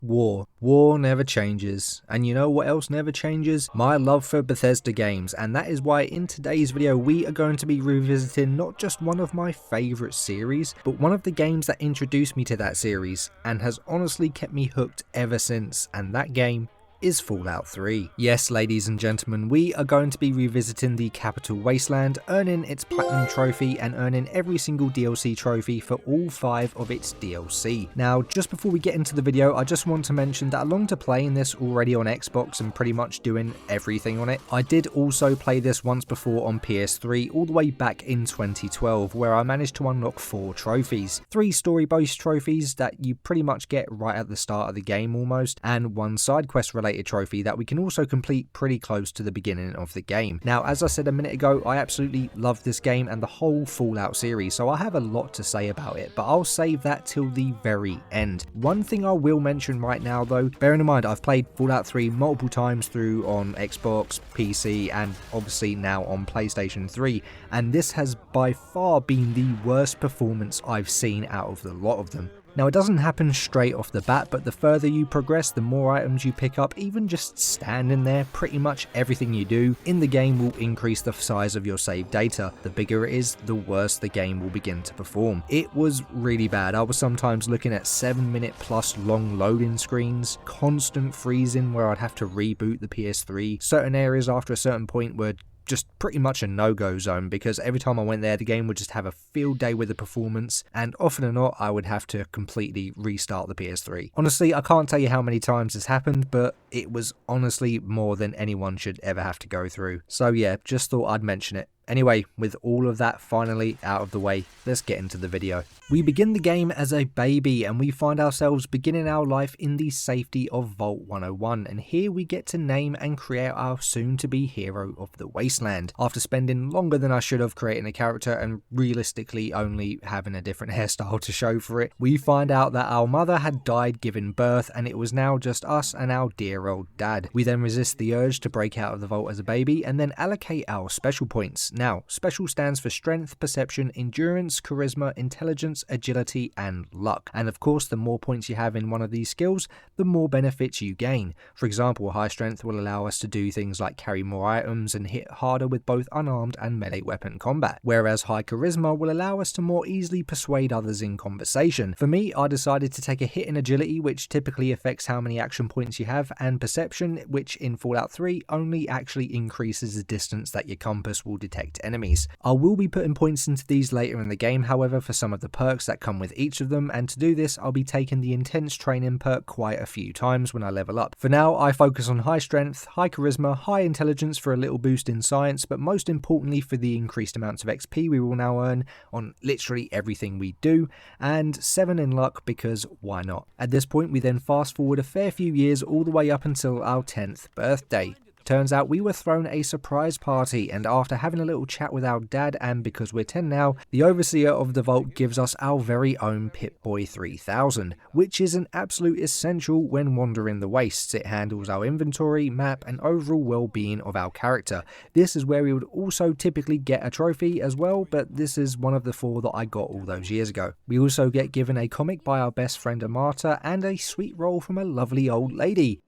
War. War never changes. And you know what else never changes? My love for Bethesda games, and that is why in today's video we are going to be revisiting not just one of my favourite series, but one of the games that introduced me to that series and has honestly kept me hooked ever since, and that game is Fallout 3. Yes, ladies and gentlemen, we are going to be revisiting the Capital Wasteland, earning its platinum trophy and earning every single DLC trophy for all 5 of its DLC. Now, just before we get into the video, I just want to mention that along to playing this already on Xbox and pretty much doing everything on it, I did also play this once before on PS3 all the way back in 2012, where I managed to unlock 4 trophies. 3 story-based trophies that you pretty much get right at the start of the game almost, and 1 side quest related trophy that we can also complete pretty close to the beginning of the game. Now, as I said a minute ago, I absolutely love this game and the whole Fallout series, so I have a lot to say about it, but I'll save that till the very end. One thing I will mention right now though, bearing in mind I've played Fallout 3 multiple times through on Xbox, PC, and obviously now on PlayStation 3, and this has by far been the worst performance I've seen out of the lot of them. Now, it doesn't happen straight off the bat, but the further you progress, the more items you pick up. Even just standing there, pretty much everything you do in the game will increase the size of your save data. The bigger it is, the worse the game will begin to perform. It was really bad. I was sometimes looking at 7-minute plus long loading screens, constant freezing where I'd have to reboot the PS3. Certain areas after a certain point were just pretty much a no-go zone, because every time I went there the game would just have a field day with the performance, and often or not I would have to completely restart the PS3. Honestly, I can't tell you how many times this happened, but it was honestly more than anyone should ever have to go through. So yeah, just thought I'd mention it. Anyway, with all of that finally out of the way, let's get into the video. We begin the game as a baby and we find ourselves beginning our life in the safety of Vault 101, and here we get to name and create our soon-to-be hero of the Wasteland. After spending longer than I should have creating a character and realistically only having a different hairstyle to show for it, we find out that our mother had died giving birth and it was now just us and our dear old dad. We then resist the urge to break out of the vault as a baby and then allocate our special points. Now, special stands for strength, perception, endurance, charisma, intelligence, agility, and luck. And of course, the more points you have in one of these skills, the more benefits you gain. For example, high strength will allow us to do things like carry more items and hit harder with both unarmed and melee weapon combat, whereas high charisma will allow us to more easily persuade others in conversation. For me, I decided to take a hit in agility, which typically affects how many action points you have, and perception, which in Fallout 3 only actually increases the distance that your compass will detect enemies. I will be putting points into these later in the game, however, for some of the perks that come with each of them, and to do this I'll be taking the intense training perk quite a few times when I level up. For now I focus on high strength, high charisma, high intelligence for a little boost in science, but most importantly for the increased amounts of XP we will now earn on literally everything we do, and 7 in luck because why not. At this point we then fast forward a fair few years all the way up until our 10th birthday. Turns out we were thrown a surprise party, and after having a little chat with our dad, and because we're 10 now, the overseer of the vault gives us our very own Pip-Boy 3000, which is an absolute essential when wandering the wastes. It handles our inventory, map, and overall well-being of our character. This is where we would also typically get a trophy as well, but this is one of the 4 that I got all those years ago. We also get given a comic by our best friend Amata, and a sweet roll from a lovely old lady.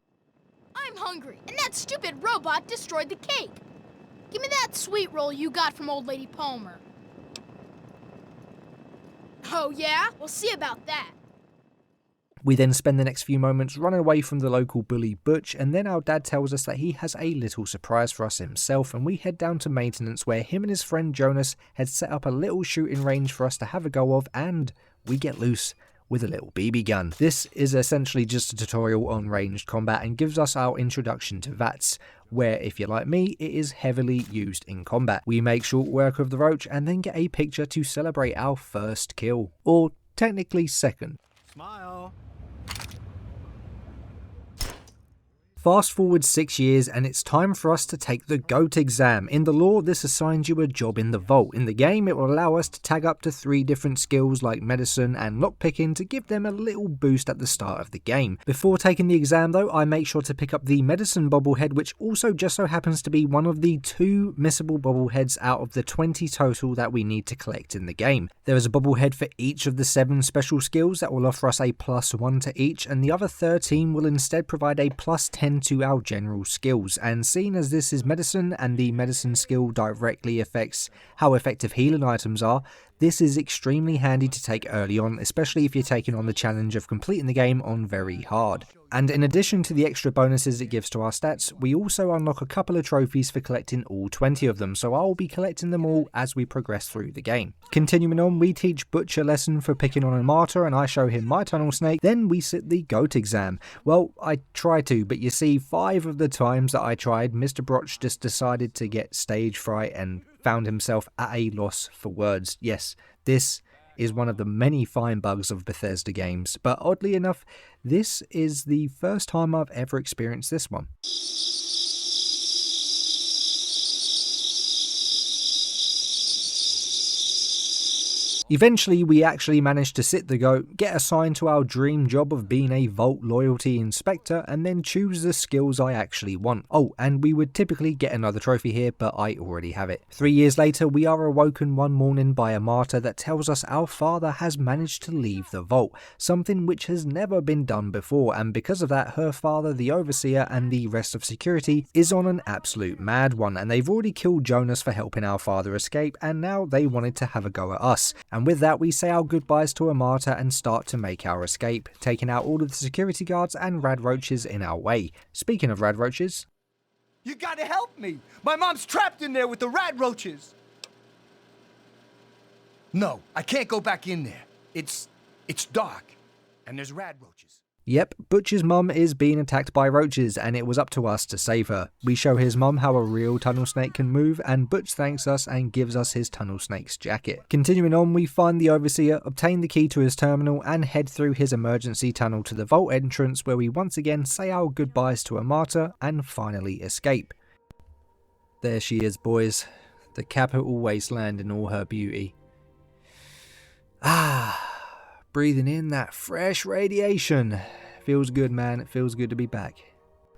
I'm hungry, and that stupid robot destroyed the cake. Give me that sweet roll you got from old lady Palmer. Oh yeah? We'll see about that. We then spend the next few moments running away from the local bully Butch, and then our dad tells us that he has a little surprise for us himself, and we head down to maintenance where him and his friend Jonas had set up a little shooting range for us to have a go of, and we get loose with a little BB gun. This is essentially just a tutorial on ranged combat and gives us our introduction to VATS, where if you're like me, it is heavily used in combat. We make short work of the roach and then get a picture to celebrate our first kill, or technically second. Smile. Fast forward 6 years and it's time for us to take the GOAT exam. In the lore, this assigns you a job in the vault. In the game, it will allow us to tag up to 3 different skills like medicine and lockpicking to give them a little boost at the start of the game. Before taking the exam though, I make sure to pick up the medicine bobblehead, which also just so happens to be one of the 2 missable bobbleheads out of the 20 total that we need to collect in the game. There is a bobblehead for each of the 7 special skills that will offer us a +1 to each, and the other 13 will instead provide a +10 to our general skills. And seeing as this is medicine and the medicine skill directly affects how effective healing items are, this is extremely handy to take early on, especially if you're taking on the challenge of completing the game on very hard. And in addition to the extra bonuses it gives to our stats, we also unlock a couple of trophies for collecting all 20 of them, so I'll be collecting them all as we progress through the game. Continuing on, we teach Butch a lesson for picking on a martyr and I show him my tunnel snake, then we sit the GOAT exam. Well, I try to, but you see 5 of the times that I tried, Mr. Broch just decided to get stage fright and found himself at a loss for words. Yes, this is one of the many fine bugs of Bethesda games, but oddly enough, this is the first time I've ever experienced this one. Eventually, we actually managed to sit the GOAT, get assigned to our dream job of being a Vault Loyalty Inspector, and then choose the skills I actually want. Oh, and we would typically get another trophy here, but I already have it. 3 years later, we are awoken one morning by a martyr that tells us our father has managed to leave the Vault, something which has never been done before, and because of that, her father, the Overseer, and the rest of security is on an absolute mad one, and they've already killed Jonas for helping our father escape, and now they wanted to have a go at us. And with that, we say our goodbyes to a martyr and start to make our escape, taking out all of the security guards and rad roaches in our way. Speaking of rad roaches, you gotta help me! My mom's trapped in there with the rad roaches! No, I can't go back in there. It's dark, and there's rad roaches. Yep, Butch's mum is being attacked by roaches and it was up to us to save her. We show his mum how a real tunnel snake can move and Butch thanks us and gives us his tunnel snake's jacket. Continuing on, we find the Overseer, obtain the key to his terminal and head through his emergency tunnel to the vault entrance where we once again say our goodbyes to a martyr and finally escape. There she is, boys. The capital wasteland in all her beauty. Breathing in that fresh radiation. Feels good, man. It feels good to be back.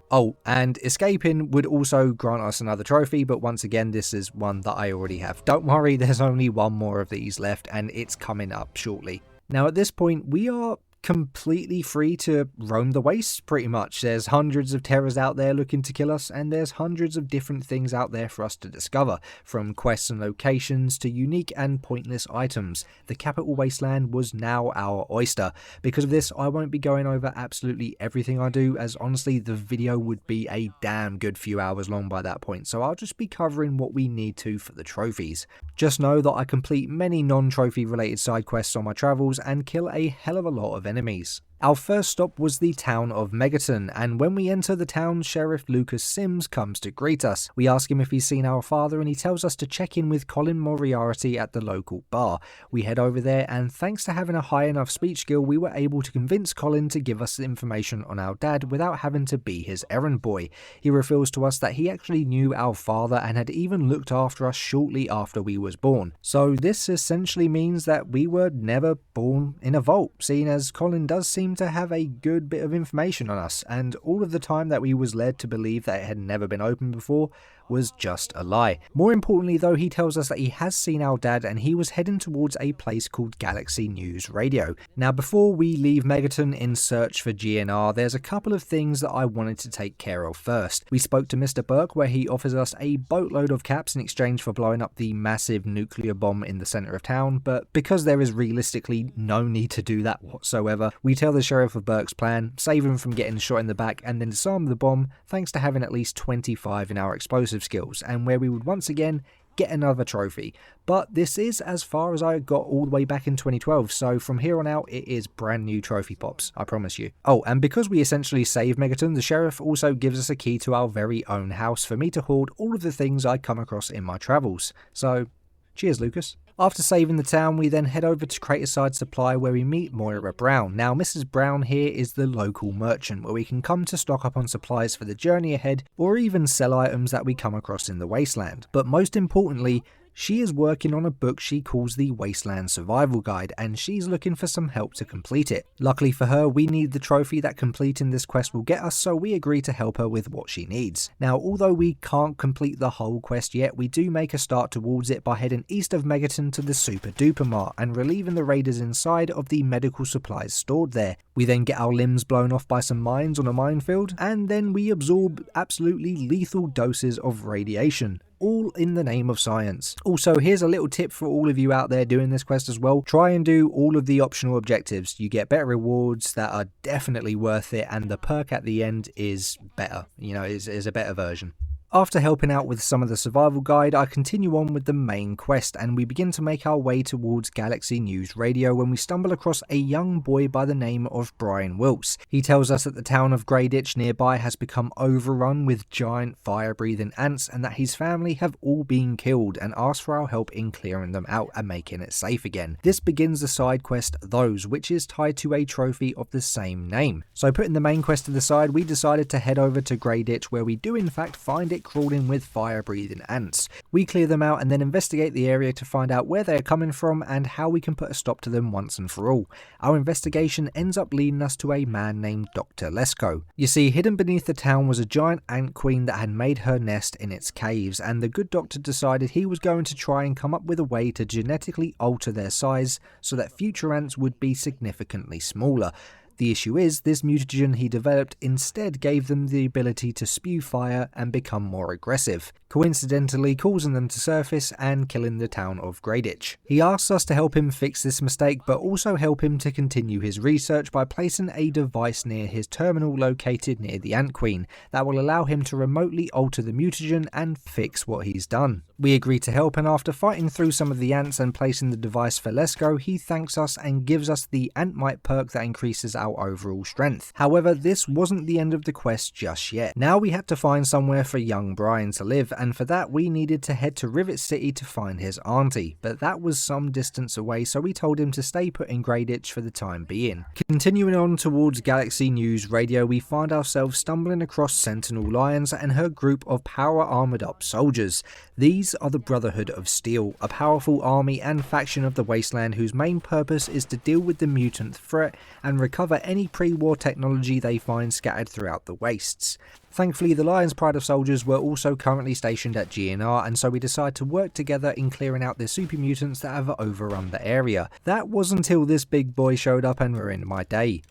Oh, and escaping would also grant us another trophy, but once again, this is one that I already have. Don't worry, there's only one more of these left, and it's coming up shortly. Now, at this point, we are completely free to roam the wastes, pretty much. There's hundreds of terrors out there looking to kill us, and there's hundreds of different things out there for us to discover, from quests and locations to unique and pointless items. The capital wasteland was now our oyster. Because of this, I won't be going over absolutely everything I do, as honestly the video would be a damn good few hours long by that point, so I'll just be covering what we need to for the trophies. Just know that I complete many non-trophy related side quests on my travels and kill a hell of a lot of enemies. Our first stop was the town of Megaton, and when we enter the town, Sheriff Lucas Sims comes to greet us. We ask him if he's seen our father and he tells us to check in with Colin Moriarty at the local bar. We head over there and thanks to having a high enough speech skill, we were able to convince Colin to give us information on our dad without having to be his errand boy. He reveals to us that he actually knew our father and had even looked after us shortly after we was born. So this essentially means that we were never born in a vault, seeing as Colin does seem to have a good bit of information on us, and all of the time that we was led to believe that it had never been opened before was just a lie. More importantly though, he tells us that he has seen our dad and he was heading towards a place called Galaxy News Radio. Now before we leave Megaton in search for GNR, there's a couple of things that I wanted to take care of first. We spoke to Mr. Burke where he offers us a boatload of caps in exchange for blowing up the massive nuclear bomb in the centre of town, but because there is realistically no need to do that whatsoever, we tell the Sheriff of Burke's plan, save him from getting shot in the back and then disarm the bomb thanks to having at least 25 in our explosive skills, and where we would once again get another trophy. But this is as far as I got all the way back in 2012, so from here on out it is brand new trophy pops, I promise you. Oh, and because we essentially save Megaton, the Sheriff also gives us a key to our very own house for me to hoard all of the things I come across in my travels. So cheers, Lucas. After saving the town, we then head over to Craterside Supply where we meet Moira Brown. Now Mrs. Brown here is the local merchant where we can come to stock up on supplies for the journey ahead or even sell items that we come across in the wasteland. But most importantly, she is working on a book she calls the Wasteland Survival Guide, and she's looking for some help to complete it. Luckily for her, we need the trophy that completing this quest will get us, so we agree to help her with what she needs. Now, although we can't complete the whole quest yet, we do make a start towards it by heading east of Megaton to the Super Duper Mart and relieving the raiders inside of the medical supplies stored there. We then get our limbs blown off by some mines on a minefield, and then we absorb absolutely lethal doses of radiation. All in the name of science. Also, here's a little tip for all of you out there doing this quest as well. Try and do all of the optional objectives. You get better rewards that are definitely worth it, and the perk at the end is better. Is a better version. After helping out with some of the survival guide, I continue on with the main quest and we begin to make our way towards Galaxy News Radio when we stumble across a young boy by the name of Brian Wilkes. He tells us that the town of Greyditch nearby has become overrun with giant fire-breathing ants and that his family have all been killed, and asks for our help in clearing them out and making it safe again. This begins the side quest Those, which is tied to a trophy of the same name. So putting the main quest to the side, we decided to head over to Greyditch where we do in fact find it crawling with fire-breathing ants. We clear them out and then investigate the area to find out where they are coming from and how we can put a stop to them once and for all. Our investigation ends up leading us to a man named Dr. Lesko. You see, hidden beneath the town was a giant ant queen that had made her nest in its caves, and the good doctor decided he was going to try and come up with a way to genetically alter their size so that future ants would be significantly smaller. The issue is, this mutagen he developed instead gave them the ability to spew fire and become more aggressive, coincidentally causing them to surface and killing the town of Greyditch. He asks us to help him fix this mistake, but also help him to continue his research by placing a device near his terminal located near the Ant Queen that will allow him to remotely alter the mutagen and fix what he's done. We agree to help, and after fighting through some of the ants and placing the device for Lesko, he thanks us and gives us the Antmite perk that increases our overall strength. However, this wasn't the end of the quest just yet. Now we had to find somewhere for young Brian to live, and for that we needed to head to Rivet City to find his auntie, but that was some distance away, so we told him to stay put in Greyditch for the time being. Continuing on towards Galaxy News Radio, we find ourselves stumbling across Sentinel Lions and her group of power armoured up soldiers. These are the Brotherhood of Steel, a powerful army and faction of the Wasteland whose main purpose is to deal with the mutant threat and recover any pre-war technology they find scattered throughout the wastes. Thankfully, the Lion's Pride of soldiers were also currently stationed at GNR, and so we decided to work together in clearing out the super mutants that have overrun the area. That was until this big boy showed up and ruined my day.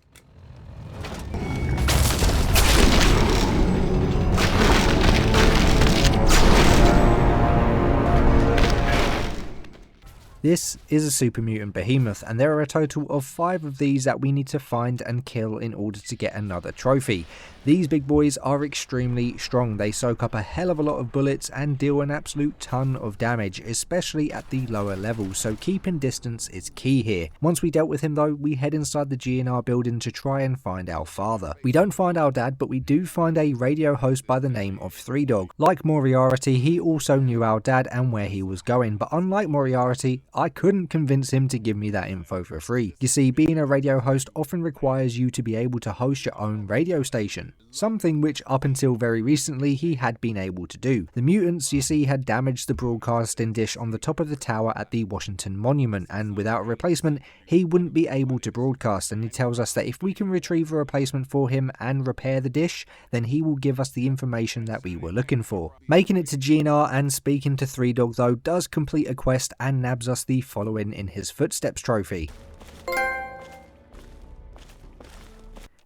This is a super mutant behemoth, and there are a total of 5 of these that we need to find and kill in order to get another trophy. These big boys are extremely strong. They soak up a hell of a lot of bullets and deal an absolute ton of damage, especially at the lower levels, so keeping distance is key here. Once we dealt with him though, we head inside the GNR building to try and find our father. We don't find our dad, but we do find a radio host by the name of Three Dog. Like Moriarty, he also knew our dad and where he was going, but unlike Moriarty, I couldn't convince him to give me that info for free. You see, being a radio host often requires you to be able to host your own radio station, something which up until very recently he had been able to do. The mutants, you see, had damaged the broadcasting dish on the top of the tower at the Washington Monument, and without a replacement he wouldn't be able to broadcast, and he tells us that if we can retrieve a replacement for him and repair the dish, then he will give us the information that we were looking for. Making it to GNR and speaking to Three Dog though does complete a quest and nabs us the following in his footsteps trophy.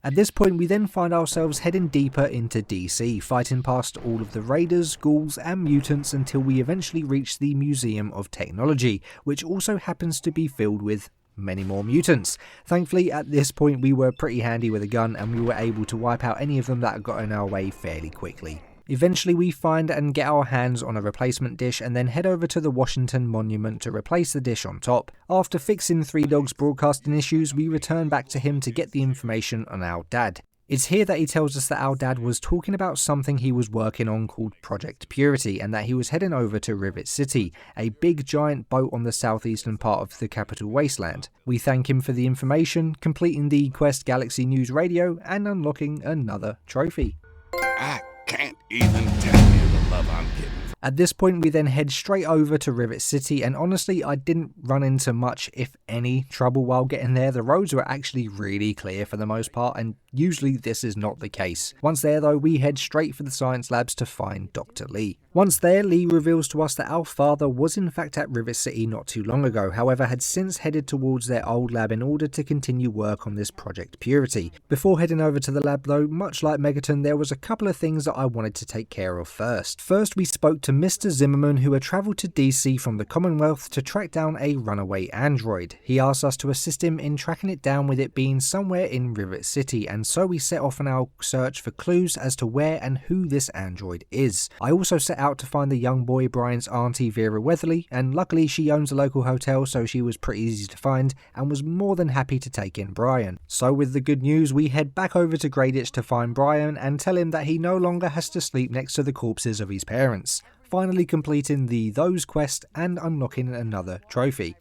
At this point we then find ourselves heading deeper into DC, fighting past all of the raiders, ghouls and mutants until we eventually reach the Museum of Technology, which also happens to be filled with many more mutants. Thankfully at this point we were pretty handy with a gun and we were able to wipe out any of them that got in our way fairly quickly. Eventually we find and get our hands on a replacement dish and then head over to the Washington Monument to replace the dish on top. After fixing Three Dog's broadcasting issues, we return back to him to get the information on our dad. It's here that he tells us that our dad was talking about something he was working on called Project Purity, and that he was heading over to Rivet City, a big giant boat on the southeastern part of the capital wasteland. We thank him for the information, completing the Quest Galaxy News Radio and unlocking another trophy. I can't even tell you the love I'm getting. At this point we then head straight over to Rivet City, and honestly I didn't run into much, if any, trouble while getting there. The roads were actually really clear for the most part, and usually this is not the case. Once there though, we head straight for the science labs to find Dr. Lee. Once there, Lee reveals to us that our father was in fact at Rivet City not too long ago, however had since headed towards their old lab in order to continue work on this Project Purity. Before heading over to the lab though, much like Megaton, there was a couple of things that I wanted to take care of first. First we spoke to Mr. Zimmerman, who had travelled to DC from the Commonwealth to track down a runaway android. He asked us to assist him in tracking it down, with it being somewhere in Rivet City, and so we set off on our search for clues as to where and who this android is. I also set out to find the young boy Brian's auntie Vera Weatherly, and luckily she owns a local hotel, so she was pretty easy to find and was more than happy to take in Brian. So with the good news, we head back over to Greyditch to find Brian and tell him that he no longer has to sleep next to the corpses of his parents, finally completing the Those quest and unlocking another trophy.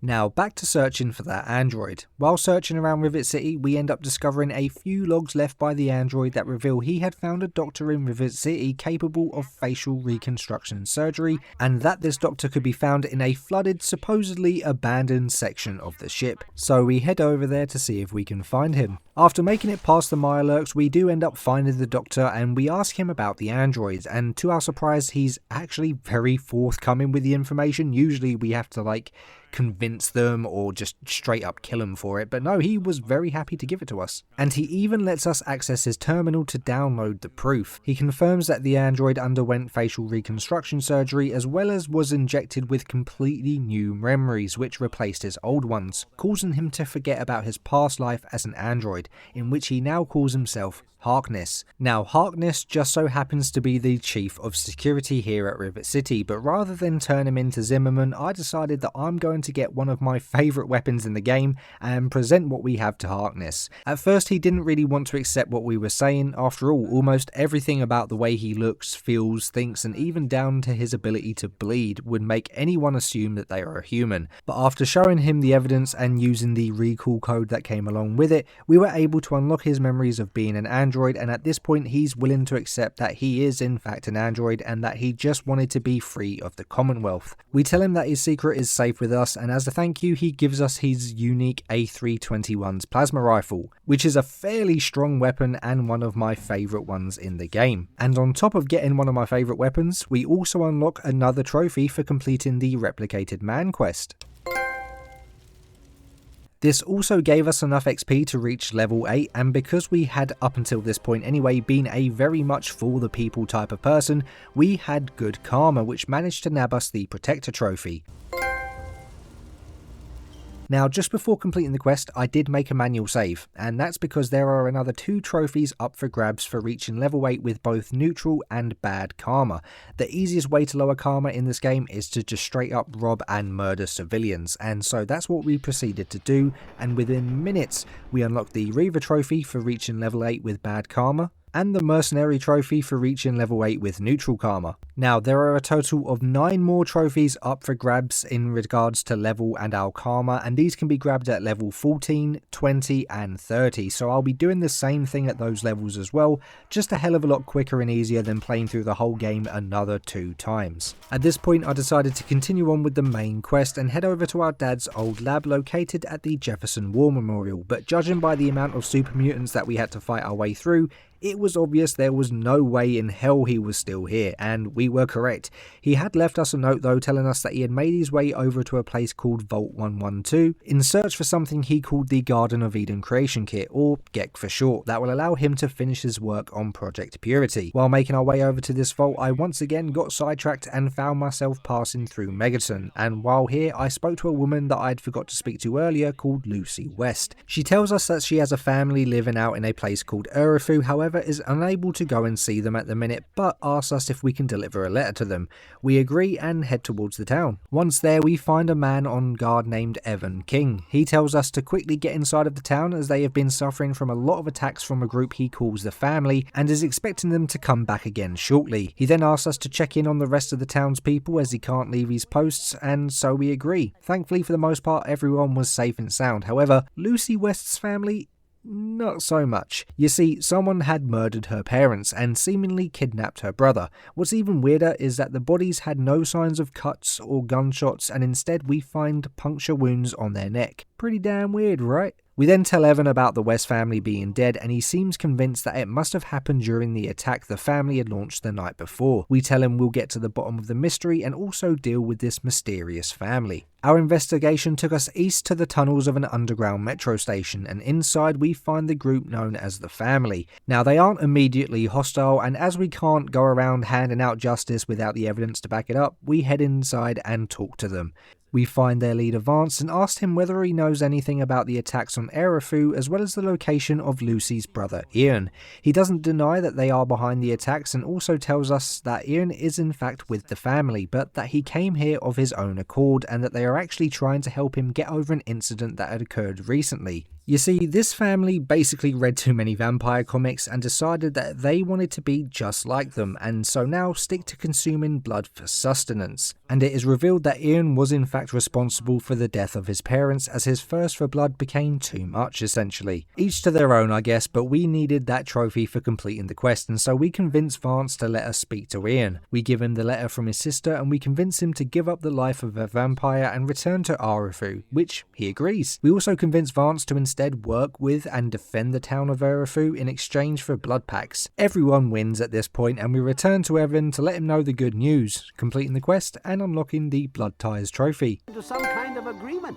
Now back to searching for that android. While searching around Rivet City, we end up discovering a few logs left by the android that reveal he had found a doctor in Rivet City capable of facial reconstruction surgery, and that this doctor could be found in a flooded, supposedly abandoned section of the ship. So we head over there to see if we can find him. After making it past the Mirelurks, we do end up finding the doctor and we ask him about the android, and to our surprise he's actually very forthcoming with the information. Usually we have to convince them or just straight up kill them for it, but no, he was very happy to give it to us. And he even lets us access his terminal to download the proof. He confirms that the android underwent facial reconstruction surgery as well as was injected with completely new memories which replaced his old ones, causing him to forget about his past life as an android, in which he now calls himself Harkness. Now Harkness just so happens to be the chief of security here at Rivet City, but rather than turn him into Zimmerman, I decided that I'm going to get one of my favourite weapons in the game and present what we have to Harkness. At first he didn't really want to accept what we were saying. After all, almost everything about the way he looks, feels, thinks, and even down to his ability to bleed would make anyone assume that they are a human. But after showing him the evidence and using the recall code that came along with it, we were able to unlock his memories of being an android, and at this point he's willing to accept that he is in fact an android and that he just wanted to be free of the Commonwealth. We tell him that his secret is safe with us, and as a thank you he gives us his unique A321's plasma rifle, which is a fairly strong weapon and one of my favourite ones in the game. And on top of getting one of my favourite weapons, we also unlock another trophy for completing the Replicated Man quest. This also gave us enough XP to reach level 8, and because we had up until this point anyway been a very much for the people type of person, we had good karma which managed to nab us the Protector trophy. Now just before completing the quest I did make a manual save, and that's because there are another 2 trophies up for grabs for reaching level 8 with both neutral and bad karma. The easiest way to lower karma in this game is to just straight up rob and murder civilians, and so that's what we proceeded to do, and within minutes we unlocked the Reaver trophy for reaching level 8 with bad karma, and the Mercenary trophy for reaching level 8 with neutral karma. Now there are a total of 9 more trophies up for grabs in regards to level and our karma, and these can be grabbed at level 14, 20 and 30, so I'll be doing the same thing at those levels as well, just a hell of a lot quicker and easier than playing through the whole game another 2 times. At this point I decided to continue on with the main quest and head over to our dad's old lab located at the Jefferson War Memorial, but judging by the amount of super mutants that we had to fight our way through, it was obvious there was no way in hell he was still here, and we were correct. He had left us a note though telling us that he had made his way over to a place called Vault 112 in search for something he called the Garden of Eden Creation Kit, or GEC for short, that will allow him to finish his work on Project Purity. While making our way over to this vault I once again got sidetracked and found myself passing through Megaton, and while here I spoke to a woman that I'd forgot to speak to earlier called Lucy West. She tells us that she has a family living out in a place called Urifu, however however is unable to go and see them at the minute, but asks us if we can deliver a letter to them. We agree and head towards the town. Once there, we find a man on guard named Evan King. He tells us to quickly get inside of the town as they have been suffering from a lot of attacks from a group he calls the family and is expecting them to come back again shortly. He then asks us to check in on the rest of the townspeople as he can't leave his posts, and so we agree. Thankfully, for the most part, everyone was safe and sound. However, Lucy West's family, not so much. You see, someone had murdered her parents and seemingly kidnapped her brother. What's even weirder is that the bodies had no signs of cuts or gunshots, and instead we find puncture wounds on their neck. Pretty damn weird, right? We then tell Evan about the West family being dead, and he seems convinced that it must have happened during the attack the family had launched the night before. We tell him we'll get to the bottom of the mystery and also deal with this mysterious family. Our investigation took us east to the tunnels of an underground metro station, and inside we find the group known as the family. Now, they aren't immediately hostile, and as we can't go around handing out justice without the evidence to back it up, we head inside and talk to them. We find their leader Vance and asked him whether he knows anything about the attacks on Erifu as well as the location of Lucy's brother Ian. He doesn't deny that they are behind the attacks and also tells us that Ian is in fact with the family, but that he came here of his own accord and that they are actually trying to help him get over an incident that had occurred recently. You see, this family basically read too many vampire comics and decided that they wanted to be just like them, and so now stick to consuming blood for sustenance. And it is revealed that Ian was in fact responsible for the death of his parents, as his thirst for blood became too much essentially. Each to their own, I guess, but we needed that trophy for completing the quest, and so we convince Vance to let us speak to Ian. We give him the letter from his sister and we convince him to give up the life of a vampire and return to Erifu, which he agrees. We also convince Vance to instead work with and defend the town of Erifu in exchange for blood packs. Everyone wins at this point, and we return to Evan to let him know the good news, completing the quest and unlocking the Blood Ties trophy. To some kind of agreement.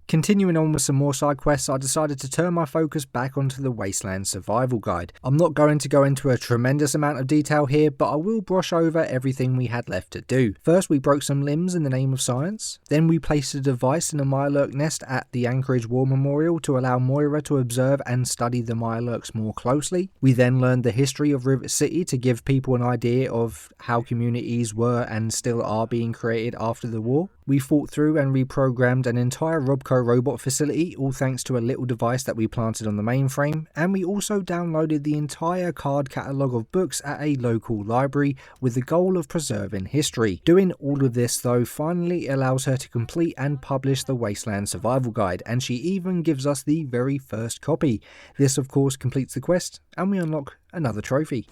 Continuing on with some more side quests, I decided to turn my focus back onto the Wasteland Survival Guide. I'm not going to go into a tremendous amount of detail here, but I will brush over everything we had left to do. First, we broke some limbs in the name of science. Then we placed a device in a Mirelurk nest at the Anchorage War Memorial to allow Moira to observe and study the Mirelurks more closely. We then learned the history of Rivet City to give people an idea of how communities were and still are being created after the war. We fought through and reprogrammed an entire Robco robot facility, all thanks to a little device that we planted on the mainframe, and we also downloaded the entire card catalogue of books at a local library with the goal of preserving history. Doing all of this though finally allows her to complete and publish the Wasteland Survival Guide, and she even gives us the very first copy. This of course completes the quest, and we unlock another trophy.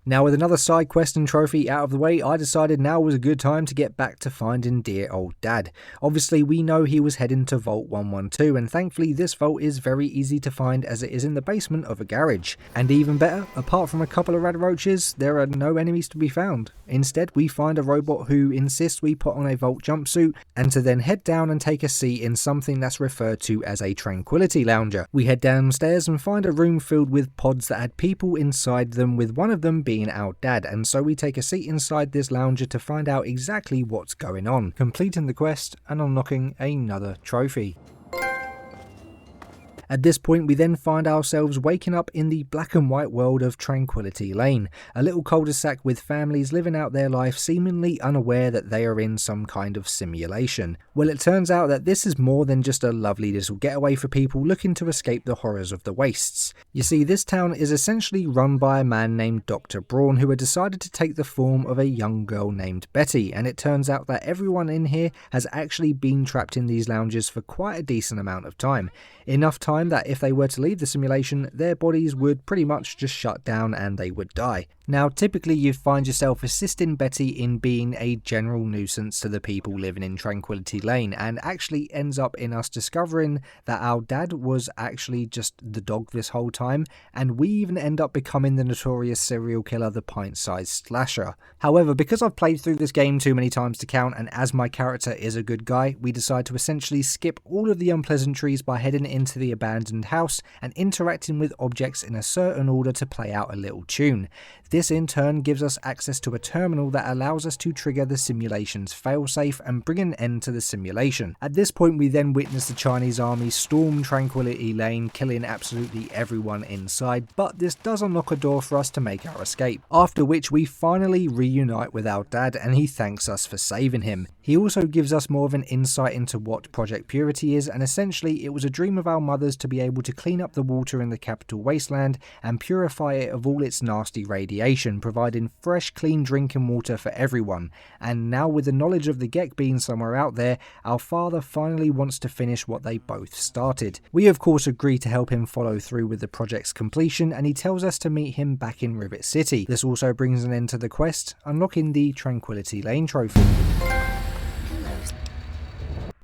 Now, with another side quest and trophy out of the way, I decided now was a good time to get back to finding dear old dad. Obviously, we know he was heading to Vault 112, and thankfully this vault is very easy to find as it is in the basement of a garage. And even better, apart from a couple of rad roaches, there are no enemies to be found. Instead, we find a robot who insists we put on a Vault jumpsuit, and to then head down and take a seat in something that's referred to as a tranquility lounger. We head downstairs and find a room filled with pods that had people inside them, with one of them being our dad, and so we take a seat inside this lounger to find out exactly what's going on, completing the quest and unlocking another trophy. At this point, we then find ourselves waking up in the black and white world of Tranquility Lane, a little cul-de-sac with families living out their life seemingly unaware that they are in some kind of simulation. Well, it turns out that this is more than just a lovely little getaway for people looking to escape the horrors of the wastes. You see, this town is essentially run by a man named Dr. Braun, who had decided to take the form of a young girl named Betty, and it turns out that everyone in here has actually been trapped in these lounges for quite a decent amount of time. Enough time that if they were to leave the simulation, their bodies would pretty much just shut down and they would die. Now, typically you'd find yourself assisting Betty in being a general nuisance to the people living in Tranquility Lane, and actually ends up in us discovering that our dad was actually just the dog this whole time, and we even end up becoming the notorious serial killer, the pint-sized slasher. However, because I've played through this game too many times to count, and as my character is a good guy, we decide to essentially skip all of the unpleasantries by heading into the abandoned abandoned house and interacting with objects in a certain order to play out a little tune. This in turn gives us access to a terminal that allows us to trigger the simulation's failsafe and bring an end to the simulation. At this point we then witness the Chinese army storm Tranquility Lane, killing absolutely everyone inside, but this does unlock a door for us to make our escape, after which we finally reunite with our dad and he thanks us for saving him. He also gives us more of an insight into what Project Purity is, and essentially it was a dream of our mothers to be able to clean up the water in the capital wasteland and purify it of all its nasty radiation, providing fresh clean drinking water for everyone. And now with the knowledge of the Gek being somewhere out there, our father finally wants to finish what they both started. We of course agree to help him follow through with the project's completion, and he tells us to meet him back in Rivet City. This also brings an end to the quest, unlocking the Tranquility Lane trophy.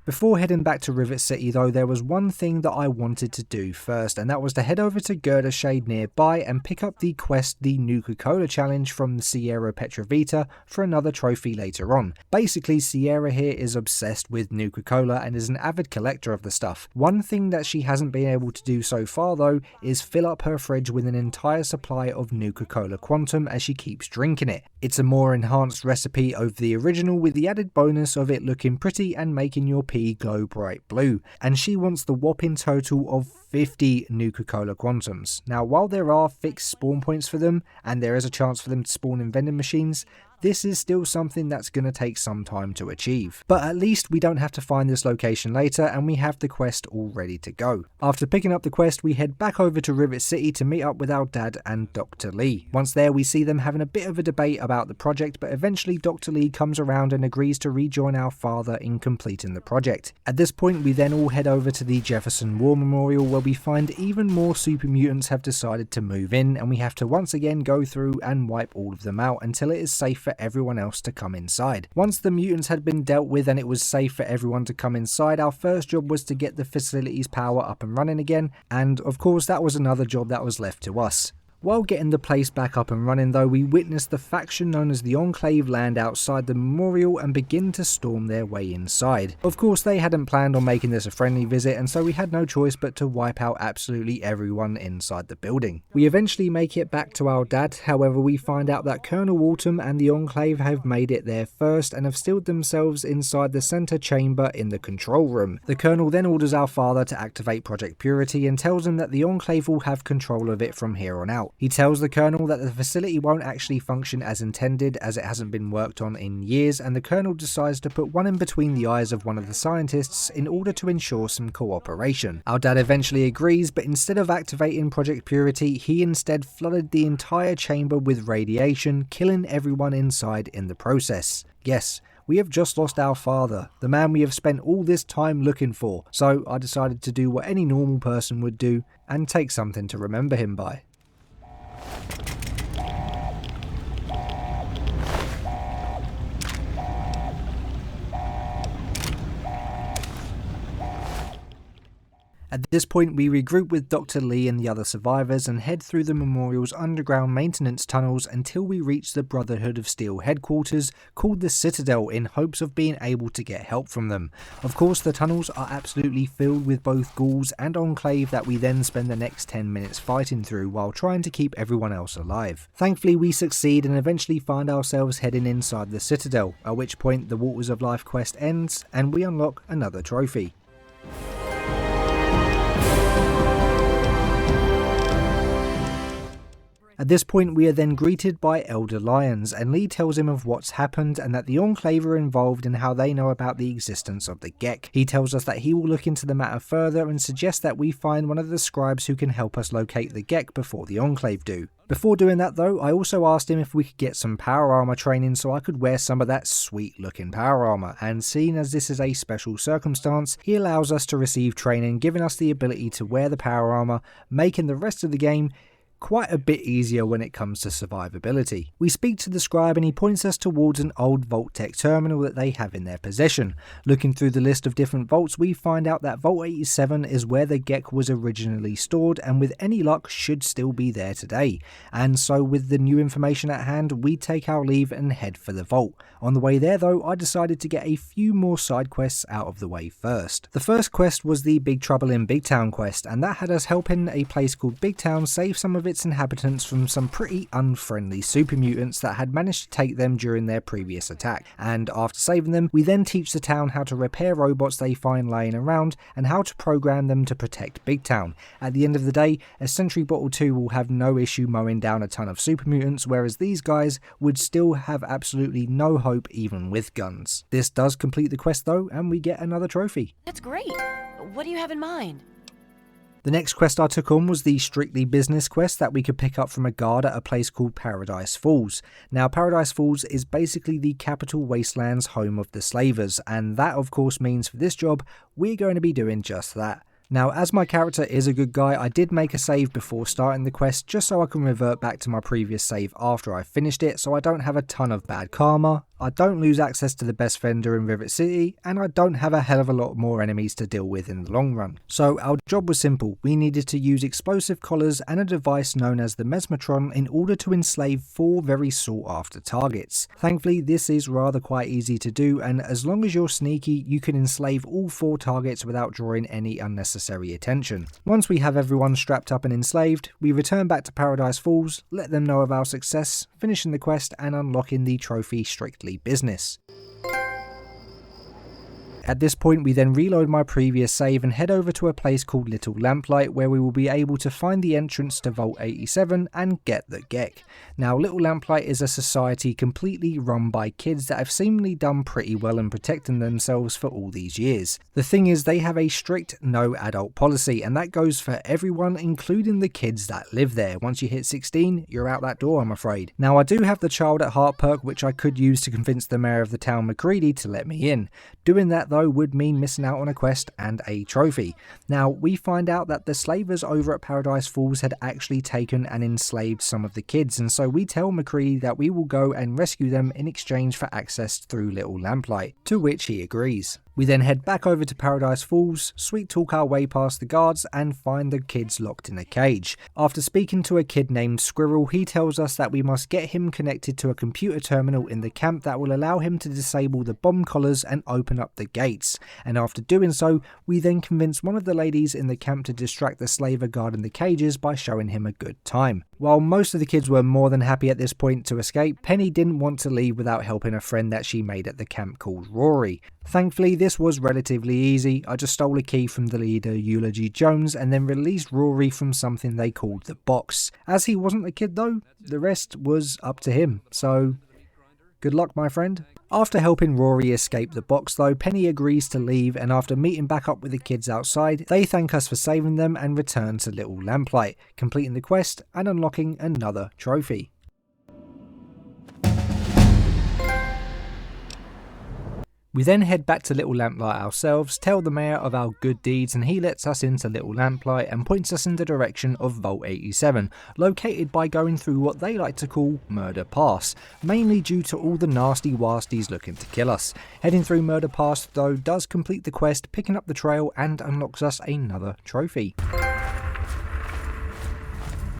Before heading back to Rivet City though, there was one thing that I wanted to do first, and that was to head over to Gerda Shade nearby and pick up the quest, the Nuka-Cola challenge from Sierra Petrovita, for another trophy later on. Basically, Sierra here is obsessed with Nuka-Cola and is an avid collector of the stuff. One thing that she hasn't been able to do so far though is fill up her fridge with an entire supply of Nuka-Cola Quantum as she keeps drinking it. It's a more enhanced recipe over the original with the added bonus of it looking pretty and making your pee glow bright blue, and she wants the whopping total of 50 Nuka-Cola Quantums. Now while there are fixed spawn points for them and there is a chance for them to spawn in vending machines, this is still something that's going to take some time to achieve. But at least we don't have to find this location later and we have the quest all ready to go. After picking up the quest, we head back over to Rivet City to meet up with our dad and Dr. Lee. Once there, we see them having a bit of a debate about the project, but eventually Dr. Lee comes around and agrees to rejoin our father in completing the project. At this point, we then all head over to the Jefferson War Memorial, where we find even more super mutants have decided to move in, and we have to once again go through and wipe all of them out until it is safe for everyone else to come inside. Once the mutants had been dealt with and it was safe for everyone to come inside, our first job was to get the facility's power up and running again, and of course that was another job that was left to us. While getting the place back up and running though, we witnessed the faction known as the Enclave land outside the memorial and begin to storm their way inside. Of course they hadn't planned on making this a friendly visit, and so we had no choice but to wipe out absolutely everyone inside the building. We eventually make it back to our dad, however we find out that Colonel Autumn and the Enclave have made it there first and have sealed themselves inside the center chamber in the control room. The Colonel then orders our father to activate Project Purity and tells him that the Enclave will have control of it from here on out. He tells the Colonel that the facility won't actually function as intended as it hasn't been worked on in years, and the Colonel decides to put one in between the eyes of one of the scientists in order to ensure some cooperation. Our dad eventually agrees, but instead of activating Project Purity, he instead flooded the entire chamber with radiation, killing everyone inside in the process. Yes, we have just lost our father, the man we have spent all this time looking for, so I decided to do what any normal person would do and take something to remember him by. At this point we regroup with Dr. Lee and the other survivors and head through the memorial's underground maintenance tunnels until we reach the Brotherhood of Steel headquarters called the Citadel, in hopes of being able to get help from them. Of course the tunnels are absolutely filled with both ghouls and Enclave that we then spend the next 10 minutes fighting through while trying to keep everyone else alive. Thankfully we succeed and eventually find ourselves heading inside the Citadel, at which point the Waters of Life quest ends and we unlock another trophy. At this point we are then greeted by Elder Lyons, and Lee tells him of what's happened and that the Enclave are involved and how they know about the existence of the Gek. He tells us that he will look into the matter further and suggests that we find one of the scribes who can help us locate the Gek before the Enclave do. Before doing that though, I also asked him if we could get some power armor training so I could wear some of that sweet looking power armor, and seeing as this is a special circumstance, he allows us to receive training, giving us the ability to wear the power armor, making the rest of the game quite a bit easier when it comes to survivability. We speak to the scribe and he points us towards an old Vault-Tec terminal that they have in their possession. Looking through the list of different vaults, we find out that Vault 87 is where the GECK was originally stored and with any luck should still be there today. And so with the new information at hand, we take our leave and head for the vault. On the way there though, I decided to get a few more side quests out of the way first. The first quest was the Big Trouble in Big Town quest, and that had us helping a place called Big Town save some of its inhabitants from some pretty unfriendly super mutants that had managed to take them during their previous attack. And after saving them, we then teach the town how to repair robots they find laying around and how to program them to protect Big Town. At the end of the day, a Sentry Bottle 2 will have no issue mowing down a ton of super mutants, whereas these guys would still have absolutely no hope even with guns. This does complete the quest though, and we get another trophy. That's great. What do you have in mind? The next quest I took on was the strictly business quest that we could pick up from a guard at a place called Paradise Falls. Now Paradise Falls is basically the capital wasteland's home of the slavers, and that of course means for this job we're going to be doing just that. Now as my character is a good guy, I did make a save before starting the quest just so I can revert back to my previous save after I finished it, so I don't have a ton of bad karma, I don't lose access to the best vendor in Rivet City, and I don't have a hell of a lot more enemies to deal with in the long run. So our job was simple. We needed to use explosive collars and a device known as the Mesmatron in order to enslave 4 very sought after targets. Thankfully this is rather quite easy to do, and as long as you're sneaky you can enslave all 4 targets without drawing any unnecessary attention. Once we have everyone strapped up and enslaved, we return back to Paradise Falls, let them know of our success, finishing the quest and unlocking the trophy strictly business. At this point we then reload my previous save and head over to a place called Little Lamplight where we will be able to find the entrance to Vault 87 and get the GECK. Now Little Lamplight is a society completely run by kids that have seemingly done pretty well in protecting themselves for all these years. The thing is they have a strict no adult policy, and that goes for everyone including the kids that live there. Once you hit 16 you're out that door I'm afraid. Now I do have the child at heart perk which I could use to convince the mayor of the town McCready to let me in. Doing that though would mean missing out on a quest and a trophy. Now we find out that the slavers over at Paradise Falls had actually taken and enslaved some of the kids, and so we tell McCready that we will go and rescue them in exchange for access through Little Lamplight, to which he agrees. We then head back over to Paradise Falls, sweet talk our way past the guards and find the kids locked in a cage. After speaking to a kid named Squirrel, he tells us that we must get him connected to a computer terminal in the camp that will allow him to disable the bomb collars and open up the gates. And after doing so, we then convince one of the ladies in the camp to distract the slaver guard in the cages by showing him a good time. While most of the kids were more than happy at this point to escape, Penny didn't want to leave without helping a friend that she made at the camp called Rory. Thankfully this was relatively easy. I just stole a key from the leader Eulogy Jones and then released Rory from something they called the box. As he wasn't a kid though, the rest was up to him, so good luck my friend. After helping Rory escape the box though, Penny agrees to leave, and after meeting back up with the kids outside, they thank us for saving them and return to Little Lamplight, completing the quest and unlocking another trophy. We then head back to Little Lamplight ourselves, tell the mayor of our good deeds, and he lets us into Little Lamplight and points us in the direction of Vault 87, located by going through what they like to call Murder Pass, mainly due to all the nasty wasties looking to kill us. Heading through Murder Pass though does complete the quest, picking up the trail and unlocks us another trophy.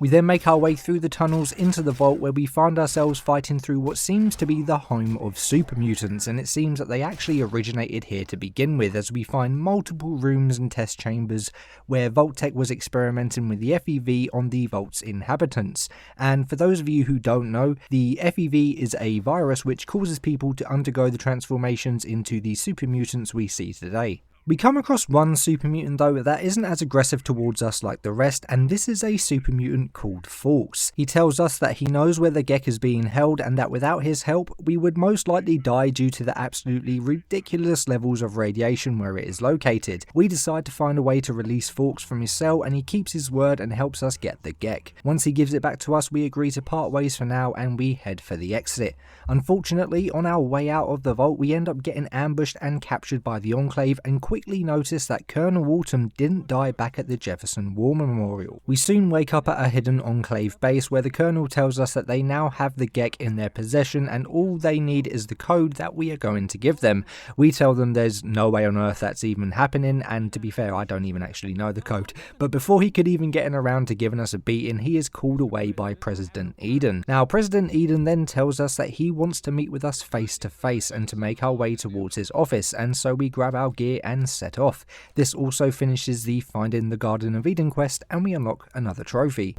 We then make our way through the tunnels into the vault where we find ourselves fighting through what seems to be the home of super mutants, and it seems that they actually originated here to begin with, as we find multiple rooms and test chambers where Vault-Tec was experimenting with the FEV on the vault's inhabitants. And for those of you who don't know, the FEV is a virus which causes people to undergo the transformations into the super mutants we see today. We come across one super mutant though that isn't as aggressive towards us like the rest, and this is a super mutant called Falks. He tells us that he knows where the GECK is being held and that without his help we would most likely die due to the absolutely ridiculous levels of radiation where it is located. We decide to find a way to release Falks from his cell, and he keeps his word and helps us get the GECK. Once he gives it back to us, we agree to part ways for now and we head for the exit. Unfortunately, on our way out of the vault we end up getting ambushed and captured by the Enclave and quickly notice that Colonel Autumn didn't die back at the Jefferson War Memorial. We soon wake up at a hidden Enclave base where the Colonel tells us that they now have the GEC in their possession and all they need is the code that we are going to give them. We tell them there's no way on earth that's even happening, and to be fair, I don't even actually know the code. But before he could even get around to giving us a beating, he is called away by President Eden. Now, President Eden then tells us that he wants to meet with us face to face and to make our way towards his office, and so we grab our gear and set off. This also finishes the Finding the Garden of Eden quest, and we unlock another trophy.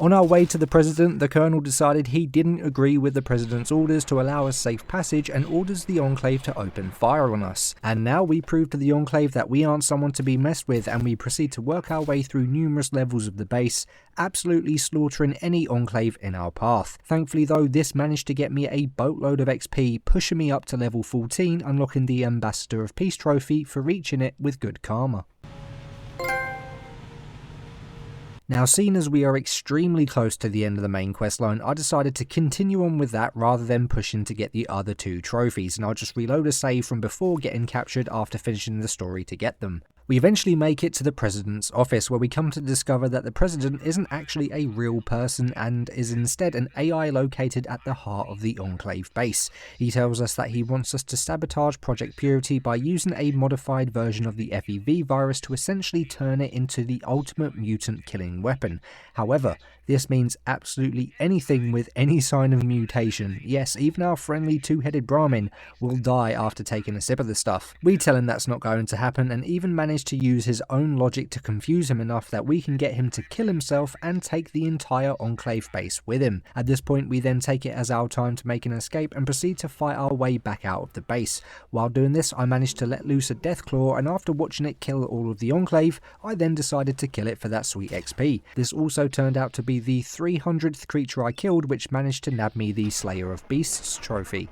On our way to the President, the Colonel decided he didn't agree with the President's orders to allow us safe passage and orders the Enclave to open fire on us. And now we prove to the Enclave that we aren't someone to be messed with, and we proceed to work our way through numerous levels of the base, absolutely slaughtering any Enclave in our path. Thankfully though, this managed to get me a boatload of XP, pushing me up to level 14, unlocking the Ambassador of Peace trophy for reaching it with good karma. Now, seeing as we are extremely close to the end of the main questline, I decided to continue on with that rather than pushing to get the other two trophies, and I'll just reload a save from before getting captured after finishing the story to get them. We eventually make it to the President's office, where we come to discover that the President isn't actually a real person and is instead an AI located at the heart of the Enclave base. He tells us that he wants us to sabotage Project Purity by using a modified version of the FEV virus to essentially turn it into the ultimate mutant killing weapon. However, this means absolutely anything with any sign of mutation. Yes, even our friendly two-headed Brahmin will die after taking a sip of the stuff. We tell him that's not going to happen and even manage to use his own logic to confuse him enough that we can get him to kill himself and take the entire Enclave base with him. At this point, we then take it as our time to make an escape and proceed to fight our way back out of the base. While doing this, I managed to let loose a Deathclaw, and after watching it kill all of the Enclave, I then decided to kill it for that sweet XP. This also turned out to be the 300th creature I killed, which managed to nab me the Slayer of Beasts trophy.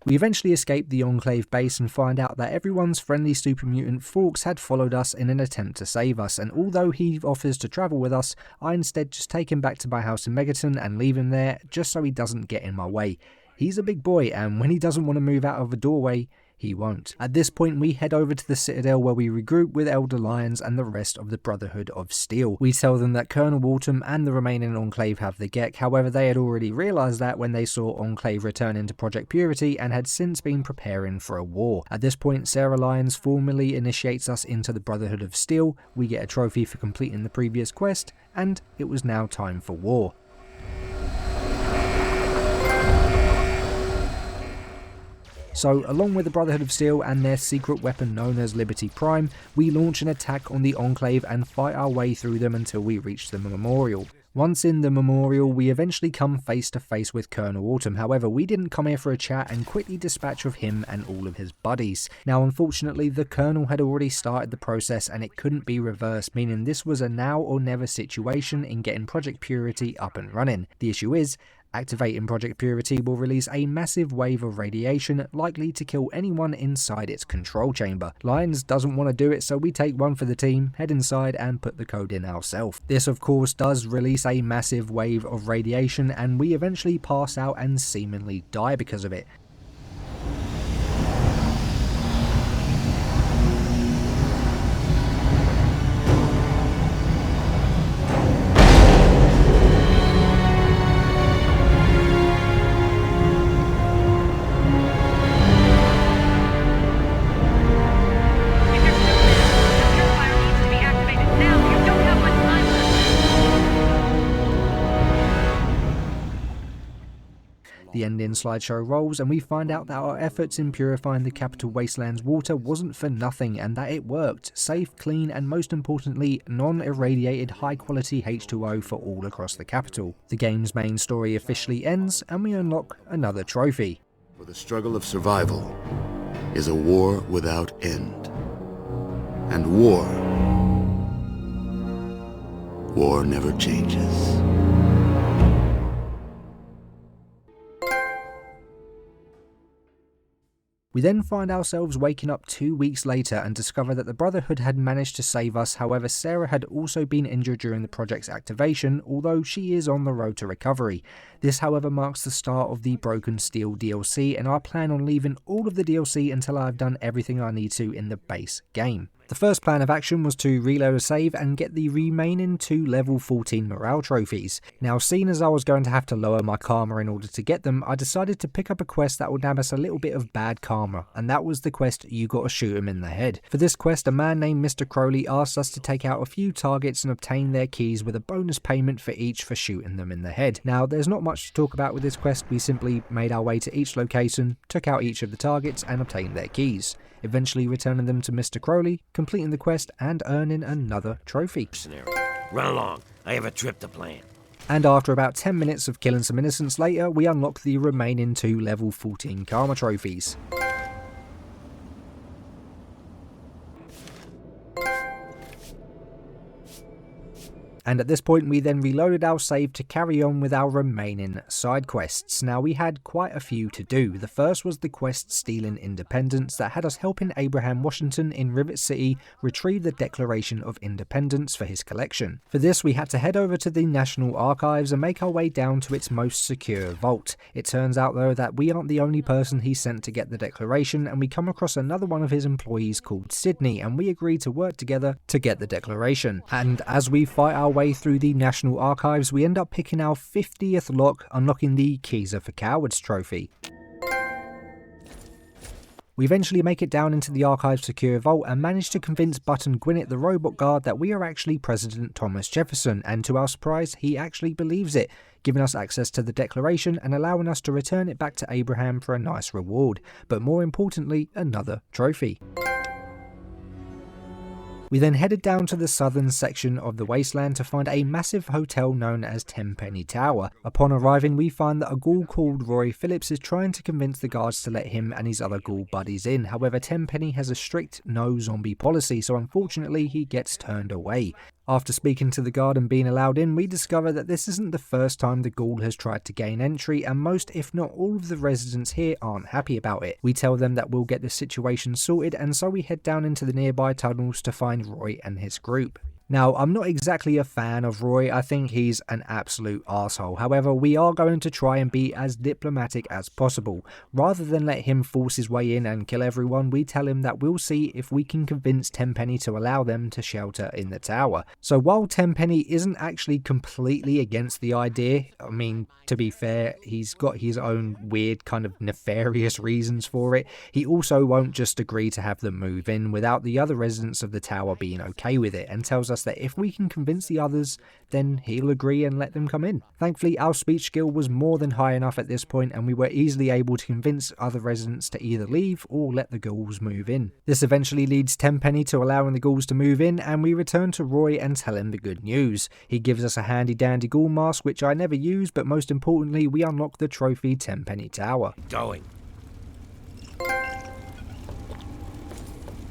We eventually escape the Enclave base and find out that everyone's friendly super mutant Forks had followed us in an attempt to save us, and although he offers to travel with us, I instead just take him back to my house in Megaton and leave him there just so he doesn't get in my way. He's a big boy, and when he doesn't want to move out of a doorway, he won't. At this point, we head over to the Citadel where we regroup with Elder Lions and the rest of the Brotherhood of Steel. We tell them that Colonel Autumn and the remaining Enclave have the GEC, however they had already realised that when they saw Enclave return into Project Purity and had since been preparing for a war. At this point, Sarah Lyons formally initiates us into the Brotherhood of Steel, we get a trophy for completing the previous quest, and it was now time for war. So, along with the Brotherhood of Steel and their secret weapon known as Liberty Prime, we launch an attack on the Enclave and fight our way through them until we reach the Memorial. Once in the Memorial, we eventually come face to face with Colonel Autumn. However, we didn't come here for a chat and quickly dispatch of him and all of his buddies. Now, unfortunately, the Colonel had already started the process and it couldn't be reversed, meaning this was a now or never situation in getting Project Purity up and running. The issue is, activating Project Purity will release a massive wave of radiation, likely to kill anyone inside its control chamber. Lions doesn't want to do it, so we take one for the team, head inside and put the code in ourselves. This of course does release a massive wave of radiation and we eventually pass out and seemingly die because of it. The ending slideshow rolls and we find out that our efforts in purifying the capital wasteland's water wasn't for nothing and that it worked. Safe, clean and most importantly, non-irradiated high quality H2O for all across the capital. The game's main story officially ends and we unlock another trophy. For the struggle of survival is a war without end. And war never changes. We then find ourselves waking up 2 weeks later and discover that the Brotherhood had managed to save us. However, Sarah had also been injured during the project's activation, although she is on the road to recovery. This, however, marks the start of the Broken Steel DLC, and I plan on leaving all of the DLC until I've done everything I need to in the base game. The first plan of action was to reload a save and get the remaining 2 level 14 morale trophies. Now, seeing as I was going to have to lower my karma in order to get them, I decided to pick up a quest that would nab us a little bit of bad karma, and that was the quest You Gotta Shoot Him in the Head. For this quest, a man named Mr. Crowley asked us to take out a few targets and obtain their keys with a bonus payment for each for shooting them in the head. Now, there's not much to talk about with this quest. We simply made our way to each location, took out each of the targets and obtained their keys, eventually returning them to Mr. Crowley, completing the quest and earning another trophy. Run along, I have a trip to plan. And after about 10 minutes of killing some innocents later, we unlock the remaining 2 level 14 karma trophies. And at this point we then reloaded our save to carry on with our remaining side quests. Now, we had quite a few to do. The first was the quest Stealing Independence that had us helping Abraham Washington in Rivet City retrieve the Declaration of Independence for his collection. For this we had to head over to the National Archives and make our way down to its most secure vault. It turns out though that we aren't the only person he sent to get the Declaration, and we come across another one of his employees called Sydney, and we agree to work together to get the Declaration. And as we fight our way through the National Archives, we end up picking our 50th lock, unlocking the Keys Are for Cowards trophy. We eventually make it down into the Archives secure vault and manage to convince Button Gwinnett, the robot guard, that we are actually President Thomas Jefferson, and to our surprise he actually believes it, giving us access to the Declaration and allowing us to return it back to Abraham for a nice reward, but more importantly, another trophy. We then headed down to the southern section of the wasteland to find a massive hotel known as Tenpenny Tower. Upon arriving, we find that a ghoul called Roy Phillips is trying to convince the guards to let him and his other ghoul buddies in. However, Tenpenny has a strict no zombie policy, so unfortunately he gets turned away. After speaking to the guard and being allowed in, we discover that this isn't the first time the ghoul has tried to gain entry, and most if not all of the residents here aren't happy about it. We tell them that we'll get the situation sorted, and so we head down into the nearby tunnels to find Roy and his group. Now, I'm not exactly a fan of Roy. I think he's an absolute arsehole. However, we are going to try and be as diplomatic as possible. Rather than let him force his way in and kill everyone, we tell him that we'll see if we can convince Tenpenny to allow them to shelter in the tower. So while Tenpenny isn't actually completely against the idea, I mean, to be fair, he's got his own weird kind of nefarious reasons for it, he also won't just agree to have them move in without the other residents of the tower being okay with it, and tells us that if we can convince the others, then he'll agree and let them come in. Thankfully, our speech skill was more than high enough at this point, and we were easily able to convince other residents to either leave or let the ghouls move in. This eventually leads Tenpenny to allowing the ghouls to move in, and we return to Roy and tell him the good news. He gives us a handy dandy ghoul mask, which I never use, but most importantly, we unlock the trophy Tenpenny Tower. Going.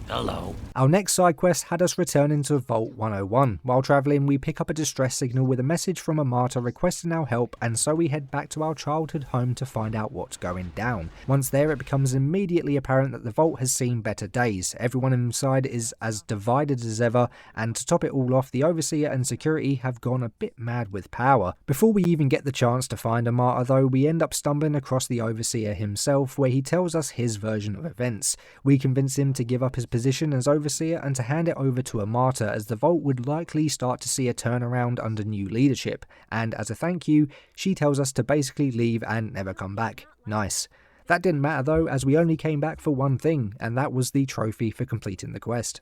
Hello. Our next side quest had us returning to Vault 101. While travelling, we pick up a distress signal with a message from a martyr requesting our help, and so we head back to our childhood home to find out what's going down. Once there, it becomes immediately apparent that the vault has seen better days. Everyone inside is as divided as ever, and to top it all off, the Overseer and security have gone a bit mad with power. Before we even get the chance to find a martyr though, we end up stumbling across the Overseer himself, where he tells us his version of events. We convince him to give up his position as Overseer and to hand it over to a martyr, as the vault would likely start to see a turnaround under new leadership, and as a thank you, she tells us to basically leave and never come back. Nice. That didn't matter though, as we only came back for one thing, and that was the trophy for completing the quest.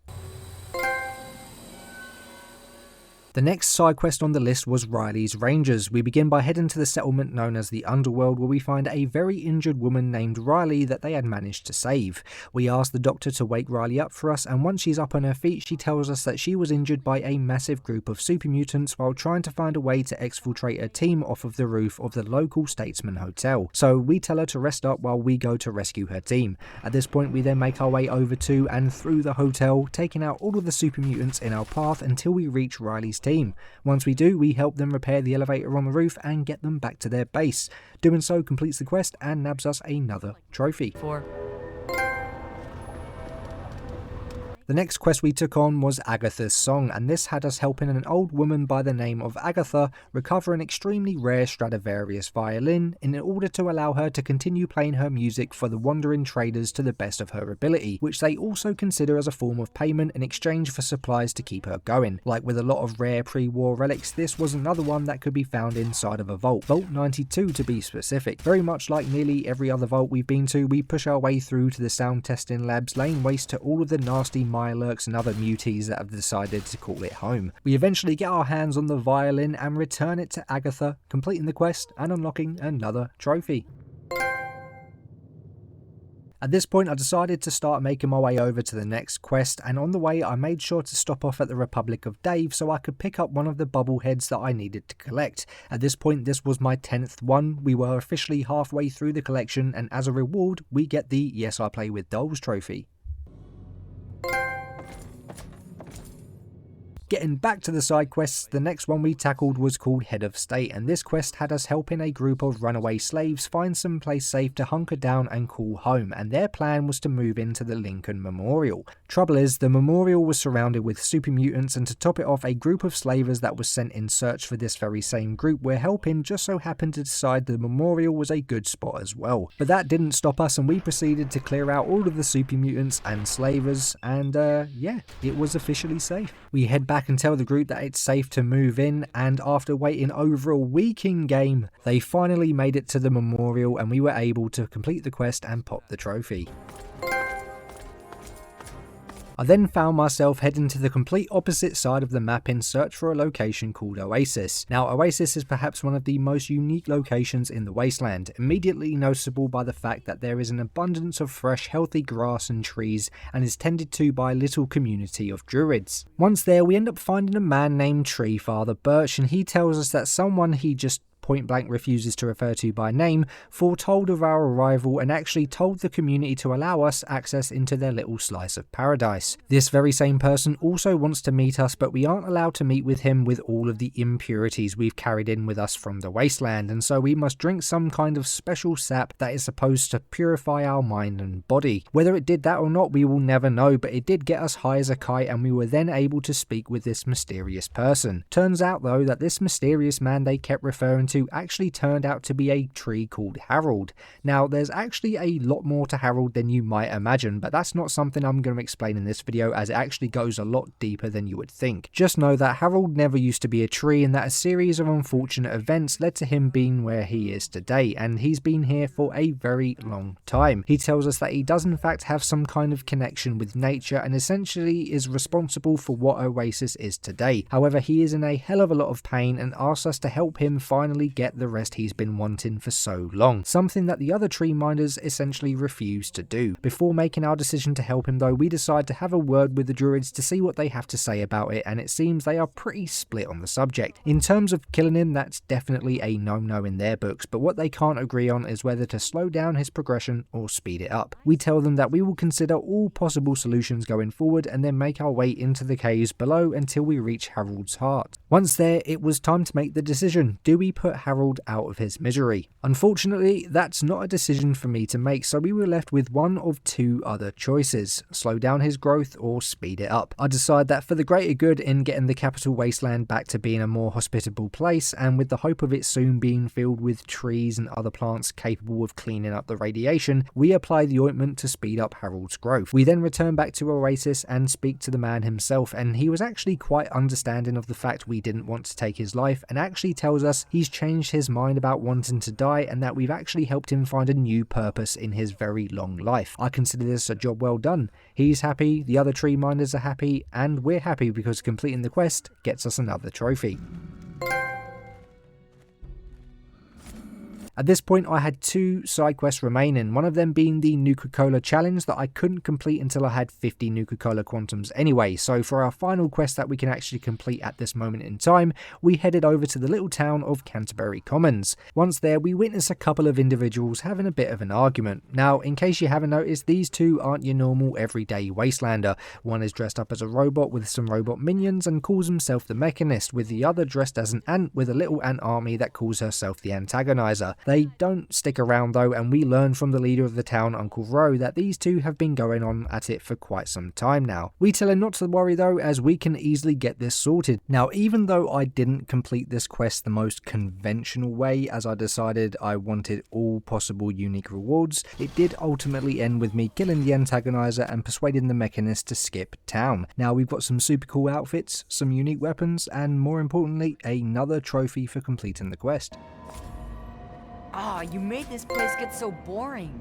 The next side quest on the list was Riley's Rangers. We begin by heading to the settlement known as the Underworld, where we find a very injured woman named Riley that they had managed to save. We ask the doctor to wake Riley up for us, and once she's up on her feet, she tells us that she was injured by a massive group of super mutants while trying to find a way to exfiltrate a team off of the roof of the local Statesman Hotel. So we tell her to rest up while we go to rescue her team. At this point, we then make our way over to and through the hotel, taking out all of the super mutants in our path until we reach Riley's team. Once we do, we help them repair the elevator on the roof and get them back to their base. Doing so completes the quest and nabs us another trophy. 4. The next quest we took on was Agatha's Song, and this had us helping an old woman by the name of Agatha recover an extremely rare Stradivarius violin in order to allow her to continue playing her music for the wandering traders to the best of her ability, which they also consider as a form of payment in exchange for supplies to keep her going. Like with a lot of rare pre-war relics, this was another one that could be found inside of a vault, Vault 92 to be specific. Very much like nearly every other vault we've been to, we push our way through to the sound testing labs, laying waste to all of the nasty Mirelurks and other muties that have decided to call it home. We eventually get our hands on the violin and return it to Agatha, completing the quest and unlocking another trophy. At this point I decided to start making my way over to the next quest, and on the way I made sure to stop off at the Republic of Dave so I could pick up one of the bubble heads that I needed to collect. At this point this was my 10th one. We were officially halfway through the collection, and as a reward we get the Yes I Play with Dolls trophy. Getting back to the side quests, the next one we tackled was called Head of State, and this quest had us helping a group of runaway slaves find some place safe to hunker down and call home, and their plan was to move into the Lincoln Memorial. Trouble is, the memorial was surrounded with super mutants, and to top it off, a group of slavers that was sent in search for this very same group we're helping just so happened to decide the memorial was a good spot as well. But that didn't stop us, and we proceeded to clear out all of the super mutants and slavers, and yeah, it was officially safe. We head back and tell the group that it's safe to move in, and after waiting over a week in game, they finally made it to the memorial and we were able to complete the quest and pop the trophy. I then found myself heading to the complete opposite side of the map in search for a location called Oasis. Now Oasis is perhaps one of the most unique locations in the wasteland, immediately noticeable by the fact that there is an abundance of fresh healthy grass and trees and is tended to by a little community of druids. Once there we end up finding a man named Tree Father Birch, and he tells us that someone he just point blank refuses to refer to by name, foretold of our arrival and actually told the community to allow us access into their little slice of paradise. This very same person also wants to meet us, but we aren't allowed to meet with him with all of the impurities we've carried in with us from the wasteland, and so we must drink some kind of special sap that is supposed to purify our mind and body. Whether it did that or not we will never know, but it did get us high as a kite, and we were then able to speak with this mysterious person. Turns out though that this mysterious man they kept referring to actually turned out to be a tree called Harold. Now there's actually a lot more to Harold than you might imagine, but that's not something I'm going to explain in this video, as it actually goes a lot deeper than you would think. Just know that Harold never used to be a tree, and that a series of unfortunate events led to him being where he is today, and he's been here for a very long time. He tells us that he does in fact have some kind of connection with nature and essentially is responsible for what Oasis is today. However, he is in a hell of a lot of pain and asks us to help him finally get the rest he's been wanting for so long, something that the other tree minders essentially refuse to do. Before making our decision to help him though, we decide to have a word with the druids to see what they have to say about it, and it seems they are pretty split on the subject. In terms of killing him, that's definitely a no-no in their books, but what they can't agree on is whether to slow down his progression or speed it up. We tell them that we will consider all possible solutions going forward and then make our way into the caves below until we reach Harold's heart. Once there, it was time to make the decision. Do we put Harold out of his misery? Unfortunately, that's not a decision for me to make, so we were left with one of two other choices: slow down his growth or speed it up. I decide that for the greater good in getting the capital wasteland back to being a more hospitable place, and with the hope of it soon being filled with trees and other plants capable of cleaning up the radiation, we apply the ointment to speed up Harold's growth. We then return back to Oasis and speak to the man himself, and he was actually quite understanding of the fact we didn't want to take his life, and actually tells us he's changed his mind about wanting to die and that we've actually helped him find a new purpose in his very long life. I consider this a job well done. He's happy, the other tree minders are happy, and we're happy because completing the quest gets us another trophy. At this point I had two side quests remaining, one of them being the Nuka-Cola challenge that I couldn't complete until I had 50 Nuka-Cola Quantums anyway, so for our final quest that we can actually complete at this moment in time, we headed over to the little town of Canterbury Commons. Once there we witnessed a couple of individuals having a bit of an argument. Now in case you haven't noticed, these two aren't your normal everyday wastelander. One is dressed up as a robot with some robot minions and calls himself the Mechanist, with the other dressed as an ant with a little ant army that calls herself the Antagonizer. They don't stick around though, and we learn from the leader of the town, Uncle Ro, that these two have been going on at it for quite some time now. We tell him not to worry though, as we can easily get this sorted. Now, even though I didn't complete this quest the most conventional way, as I decided I wanted all possible unique rewards, it did ultimately end with me killing the antagonizer and persuading the mechanist to skip town. Now, we've got some super cool outfits, some unique weapons, and more importantly, another trophy for completing the quest. Ah, you made this place get so boring.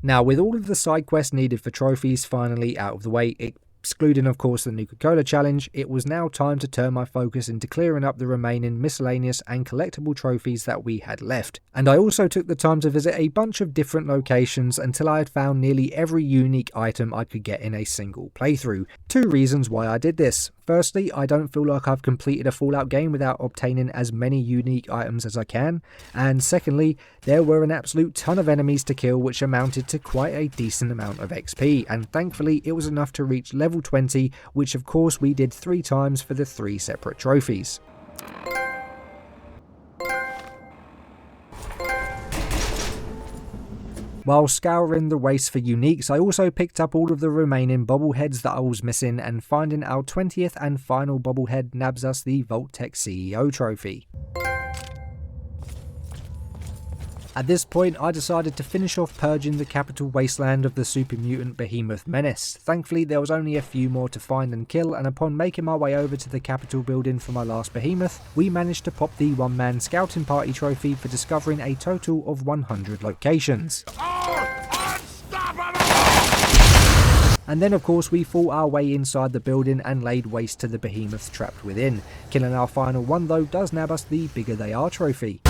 Now, with all of the side quests needed for trophies finally out of the way, excluding of course the Nuka-Cola challenge, it was now time to turn my focus into clearing up the remaining miscellaneous and collectible trophies that we had left. And I also took the time to visit a bunch of different locations until I had found nearly every unique item I could get in a single playthrough. Two reasons why I did this. Firstly, I don't feel like I've completed a Fallout game without obtaining as many unique items as I can, and secondly, there were an absolute ton of enemies to kill which amounted to quite a decent amount of XP, and thankfully it was enough to reach level 20, which of course we did 3 times for the 3 separate trophies. While scouring the waste for uniques, I also picked up all of the remaining bobbleheads that I was missing, and finding our 20th and final bobblehead nabs us the Vault-Tec CEO trophy. At this point, I decided to finish off purging the capital wasteland of the super mutant behemoth menace. Thankfully, there was only a few more to find and kill, and upon making my way over to the capital building for my last behemoth, we managed to pop the one-man scouting party trophy for discovering a total of 100 locations. And then of course we fought our way inside the building and laid waste to the behemoths trapped within. Killing our final one though does nab us the Bigger They Are trophy.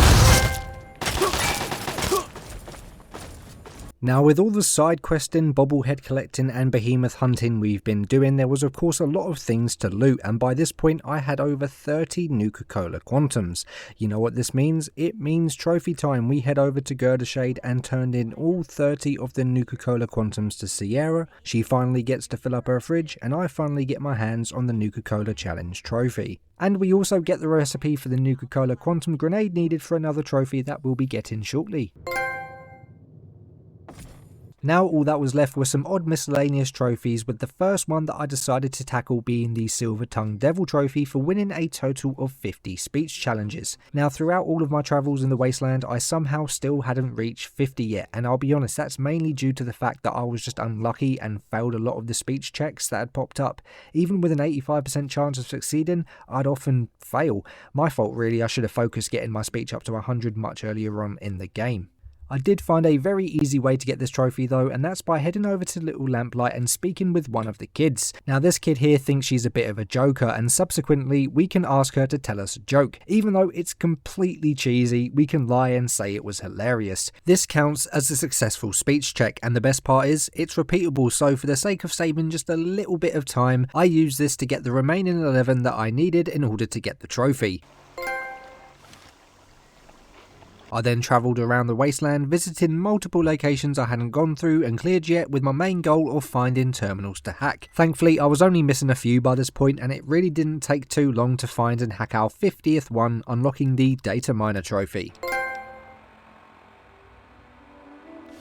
Now, with all the side questing, bobblehead collecting and behemoth hunting we've been doing, there was of course a lot of things to loot, and by this point I had over 30 Nuka-Cola Quantums. You know what this means? It means trophy time. We head over to Girdershade and turned in all 30 of the Nuka-Cola Quantums to Sierra. She finally gets to fill up her fridge, and I finally get my hands on the Nuka-Cola Challenge trophy. And we also get the recipe for the Nuka-Cola Quantum Grenade needed for another trophy that we'll be getting shortly. Now all that was left were some odd miscellaneous trophies, with the first one that I decided to tackle being the Silver Tongue Devil trophy for winning a total of 50 speech challenges. Now throughout all of my travels in the wasteland, I somehow still hadn't reached 50 yet, and I'll be honest, that's mainly due to the fact that I was just unlucky and failed a lot of the speech checks that had popped up. Even with an 85% chance of succeeding, I'd often fail. My fault really, I should have focused getting my speech up to 100 much earlier on in the game. I did find a very easy way to get this trophy though, and that's by heading over to Little Lamplight and speaking with one of the kids. Now this kid here thinks she's a bit of a joker, and subsequently we can ask her to tell us a joke. Even though it's completely cheesy, we can lie and say it was hilarious. This counts as a successful speech check, and the best part is it's repeatable, so for the sake of saving just a little bit of time, I used this to get the remaining 11 that I needed in order to get the trophy. I then travelled around the wasteland, visiting multiple locations I hadn't gone through and cleared yet, with my main goal of finding terminals to hack. Thankfully I was only missing a few by this point, and it really didn't take too long to find and hack our 50th one, unlocking the Data Miner trophy.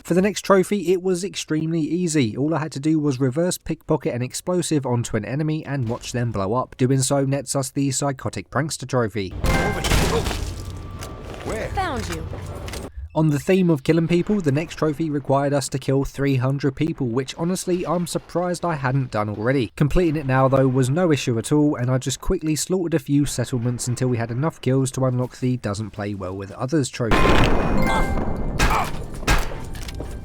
For the next trophy, it was extremely easy. All I had to do was reverse pickpocket an explosive onto an enemy and watch them blow up. Doing so nets us the Psychotic Prankster trophy. Where? Found you. On the theme of killing people, the next trophy required us to kill 300 people, which honestly I'm surprised I hadn't done already. Completing it now though was no issue at all, and I just quickly slaughtered a few settlements until we had enough kills to unlock the Doesn't Play Well With Others trophy.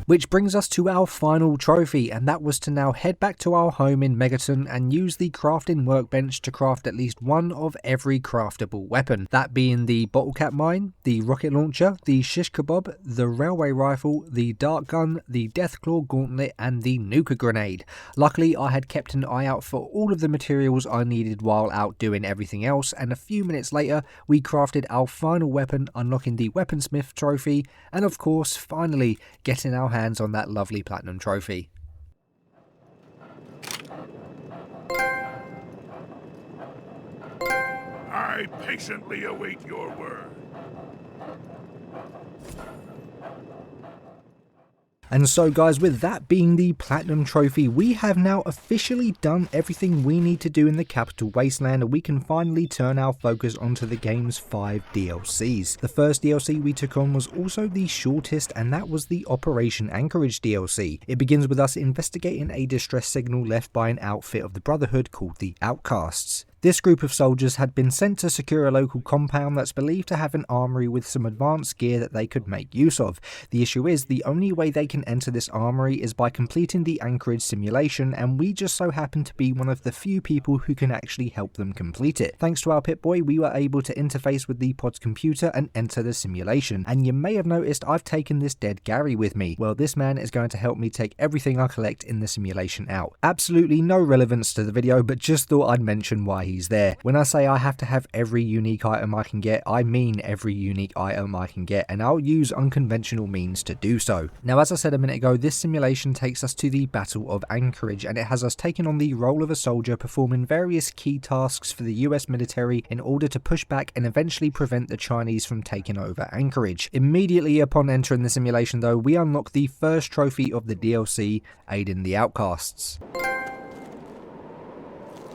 Which brings us to our final trophy, and that was to now head back to our home in Megaton and use the crafting workbench to craft at least one of every craftable weapon. That being the bottle cap mine, the rocket launcher, the shish kebab, the railway rifle, the dart gun, the deathclaw gauntlet and the nuka grenade. Luckily I had kept an eye out for all of the materials I needed while out doing everything else, and a few minutes later we crafted our final weapon, unlocking the weaponsmith trophy, and of course finally getting our hands on that lovely platinum trophy. I patiently await your word. And so guys, with that being the Platinum Trophy, we have now officially done everything we need to do in the capital wasteland, and we can finally turn our focus onto the game's 5 DLCs. The first DLC we took on was also the shortest, and that was the Operation Anchorage DLC. It begins with us investigating a distress signal left by an outfit of the Brotherhood called the Outcasts. This group of soldiers had been sent to secure a local compound that's believed to have an armory with some advanced gear that they could make use of. The issue is, the only way they can enter this armory is by completing the Anchorage simulation, and we just so happen to be one of the few people who can actually help them complete it. Thanks to our Pip-Boy, we were able to interface with the pod's computer and enter the simulation, and you may have noticed I've taken this dead Gary with me. Well, this man is going to help me take everything I collect in the simulation out. Absolutely no relevance to the video, but just thought I'd mention why he's there. When I say I have to have every unique item I can get, I mean every unique item I can get, and I'll use unconventional means to do so. Now, as I said a minute ago, this simulation takes us to the Battle of Anchorage, and it has us taking on the role of a soldier performing various key tasks for the US military in order to push back and eventually prevent the Chinese from taking over Anchorage. Immediately upon entering the simulation though, we unlock the first trophy of the DLC, aiding the Outcasts.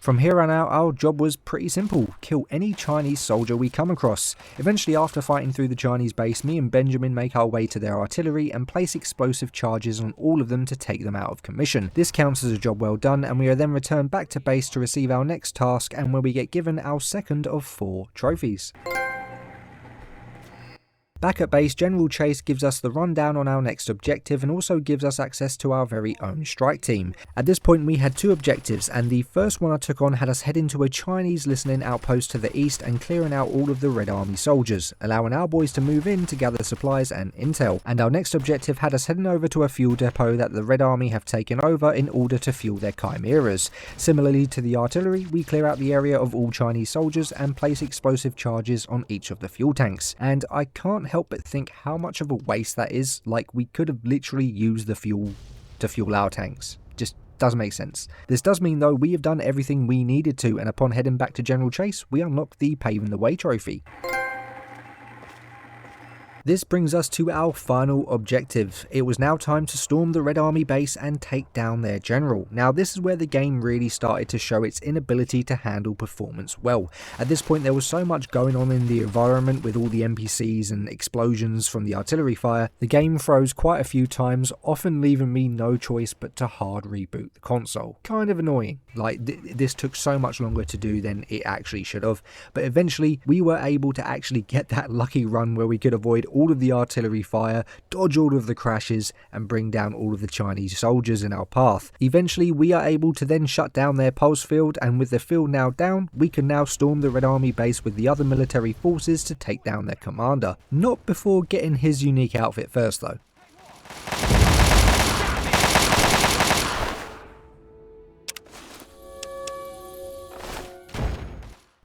From here on out, our job was pretty simple: kill any Chinese soldier we come across. Eventually, after fighting through the Chinese base, me and Benjamin make our way to their artillery and place explosive charges on all of them to take them out of commission. This counts as a job well done, and we are then returned back to base to receive our next task, and where we get given our second of 4 trophies. Back at base, General Chase gives us the rundown on our next objective and also gives us access to our very own strike team. At this point we had 2 objectives, and the first one I took on had us head into a Chinese listening outpost to the east and clearing out all of the Red Army soldiers, allowing our boys to move in to gather supplies and intel. And our next objective had us heading over to a fuel depot that the Red Army have taken over in order to fuel their chimeras. Similarly to the artillery, we clear out the area of all Chinese soldiers and place explosive charges on each of the fuel tanks. And I can't help but think how much of a waste that is. Like, we could have literally used the fuel to fuel our tanks. Just doesn't make sense. This does mean though we have done everything we needed to, and upon heading back to General Chase, we unlock the Paving the Way trophy. This brings us to our final objective. It was now time to storm the Red Army base and take down their general. Now, this is where the game really started to show its inability to handle performance well. At this point there was so much going on in the environment with all the NPCs and explosions from the artillery fire, the game froze quite a few times, often leaving me no choice but to hard reboot the console. Kind of annoying. Like, this took so much longer to do than it actually should have, but eventually we were able to actually get that lucky run where we could avoid all of the artillery fire, dodge all of the crashes, and bring down all of the Chinese soldiers in our path. Eventually we are able to then shut down their pulse field, and with the field now down, we can now storm the Red Army base with the other military forces to take down their commander. Not before getting his unique outfit first though.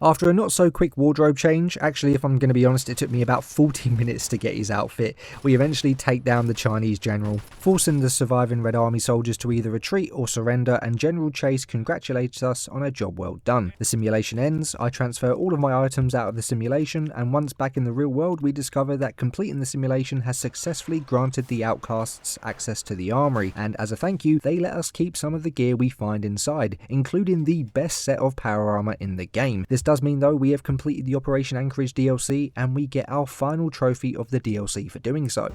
After a not so quick wardrobe change, actually if I'm going to be honest, it took me about 40 minutes to get his outfit, we eventually take down the Chinese general, forcing the surviving Red Army soldiers to either retreat or surrender, and General Chase congratulates us on a job well done. The simulation ends, I transfer all of my items out of the simulation, and once back in the real world we discover that completing the simulation has successfully granted the Outcasts access to the armory, and as a thank you they let us keep some of the gear we find inside, including the best set of power armor in the game. This does mean though we have completed the Operation Anchorage DLC, and we get our final trophy of the DLC for doing so.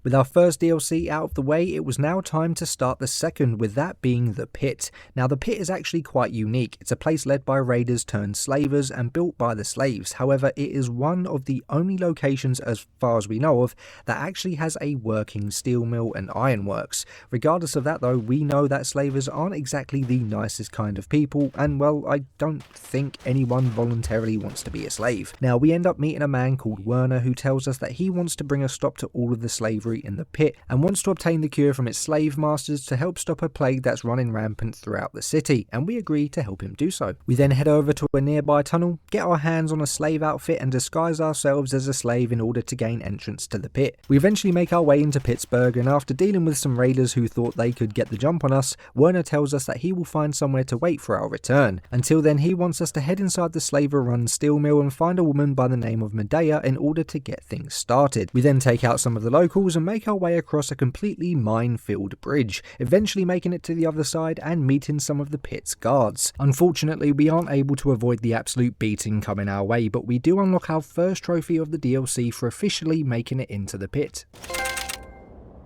With our first DLC out of the way, it was now time to start the second, with that being the Pitt. Now the Pitt is actually quite unique. It's a place led by raiders turned slavers and built by the slaves. However, it is one of the only locations as far as we know of that actually has a working steel mill and ironworks. Regardless of that though, we know that slavers aren't exactly the nicest kind of people, and well, I don't think anyone voluntarily wants to be a slave. Now we end up meeting a man called Werner who tells us that he wants to bring a stop to all of the slavery slavery in the pit and wants to obtain the cure from its slave masters to help stop a plague that's running rampant throughout the city, and we agree to help him do so. We then head over to a nearby tunnel, get our hands on a slave outfit and disguise ourselves as a slave in order to gain entrance to the pit. We eventually make our way into Pittsburgh, and after dealing with some raiders who thought they could get the jump on us, Werner tells us that he will find somewhere to wait for our return. Until then, he wants us to head inside the slaver-run steel mill and find a woman by the name of Medea in order to get things started. We then take out some of the locals and make our way across a completely mine-filled bridge, eventually making it to the other side and meeting some of the pit's guards. Unfortunately, we aren't able to avoid the absolute beating coming our way, but we do unlock our first trophy of the DLC for officially making it into the pit.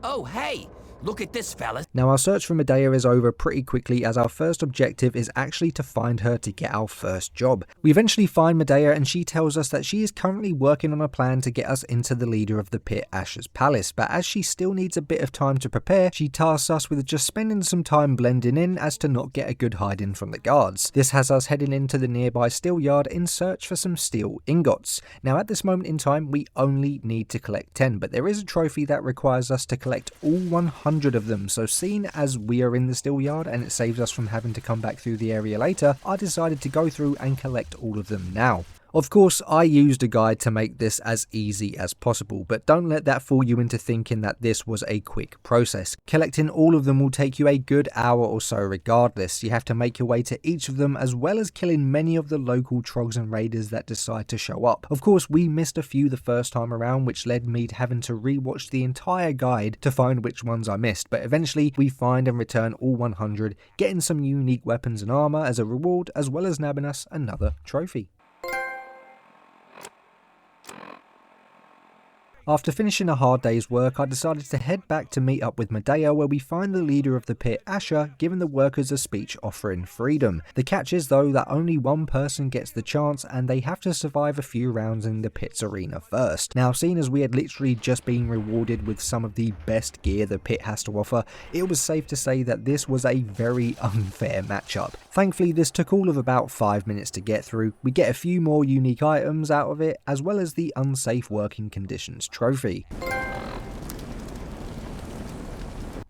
Oh, hey! Look at this, fellas. Now our search for Medea is over pretty quickly, as our first objective is actually to find her to get our first job. We eventually find Medea and she tells us that she is currently working on a plan to get us into the leader of the pit, Asher's palace, but as she still needs a bit of time to prepare, she tasks us with just spending some time blending in as to not get a good hiding from the guards. This has us heading into the nearby steel yard in search for some steel ingots. Now at this moment in time we only need to collect 10, but there is a trophy that requires us to collect all 100 of them, so seeing as we are in the steel yard and it saves us from having to come back through the area later, I decided to go through and collect all of them now. Of course, I used a guide to make this as easy as possible, but don't let that fool you into thinking that this was a quick process. Collecting all of them will take you a good hour or so regardless. You have to make your way to each of them, as well as killing many of the local trogs and raiders that decide to show up. Of course, we missed a few the first time around, which led me to having to rewatch the entire guide to find which ones I missed, but eventually we find and return all 100, getting some unique weapons and armor as a reward, as well as nabbing us another trophy. After finishing a hard day's work, I decided to head back to meet up with Medea, where we find the leader of the pit, Asher, giving the workers a speech offering freedom. The catch is though that only one person gets the chance and they have to survive a few rounds in the pit's arena first. Now, seeing as we had literally just been rewarded with some of the best gear the pit has to offer, it was safe to say that this was a very unfair matchup. Thankfully, this took all of about 5 minutes to get through. We get a few more unique items out of it, as well as the unsafe working conditions trophy.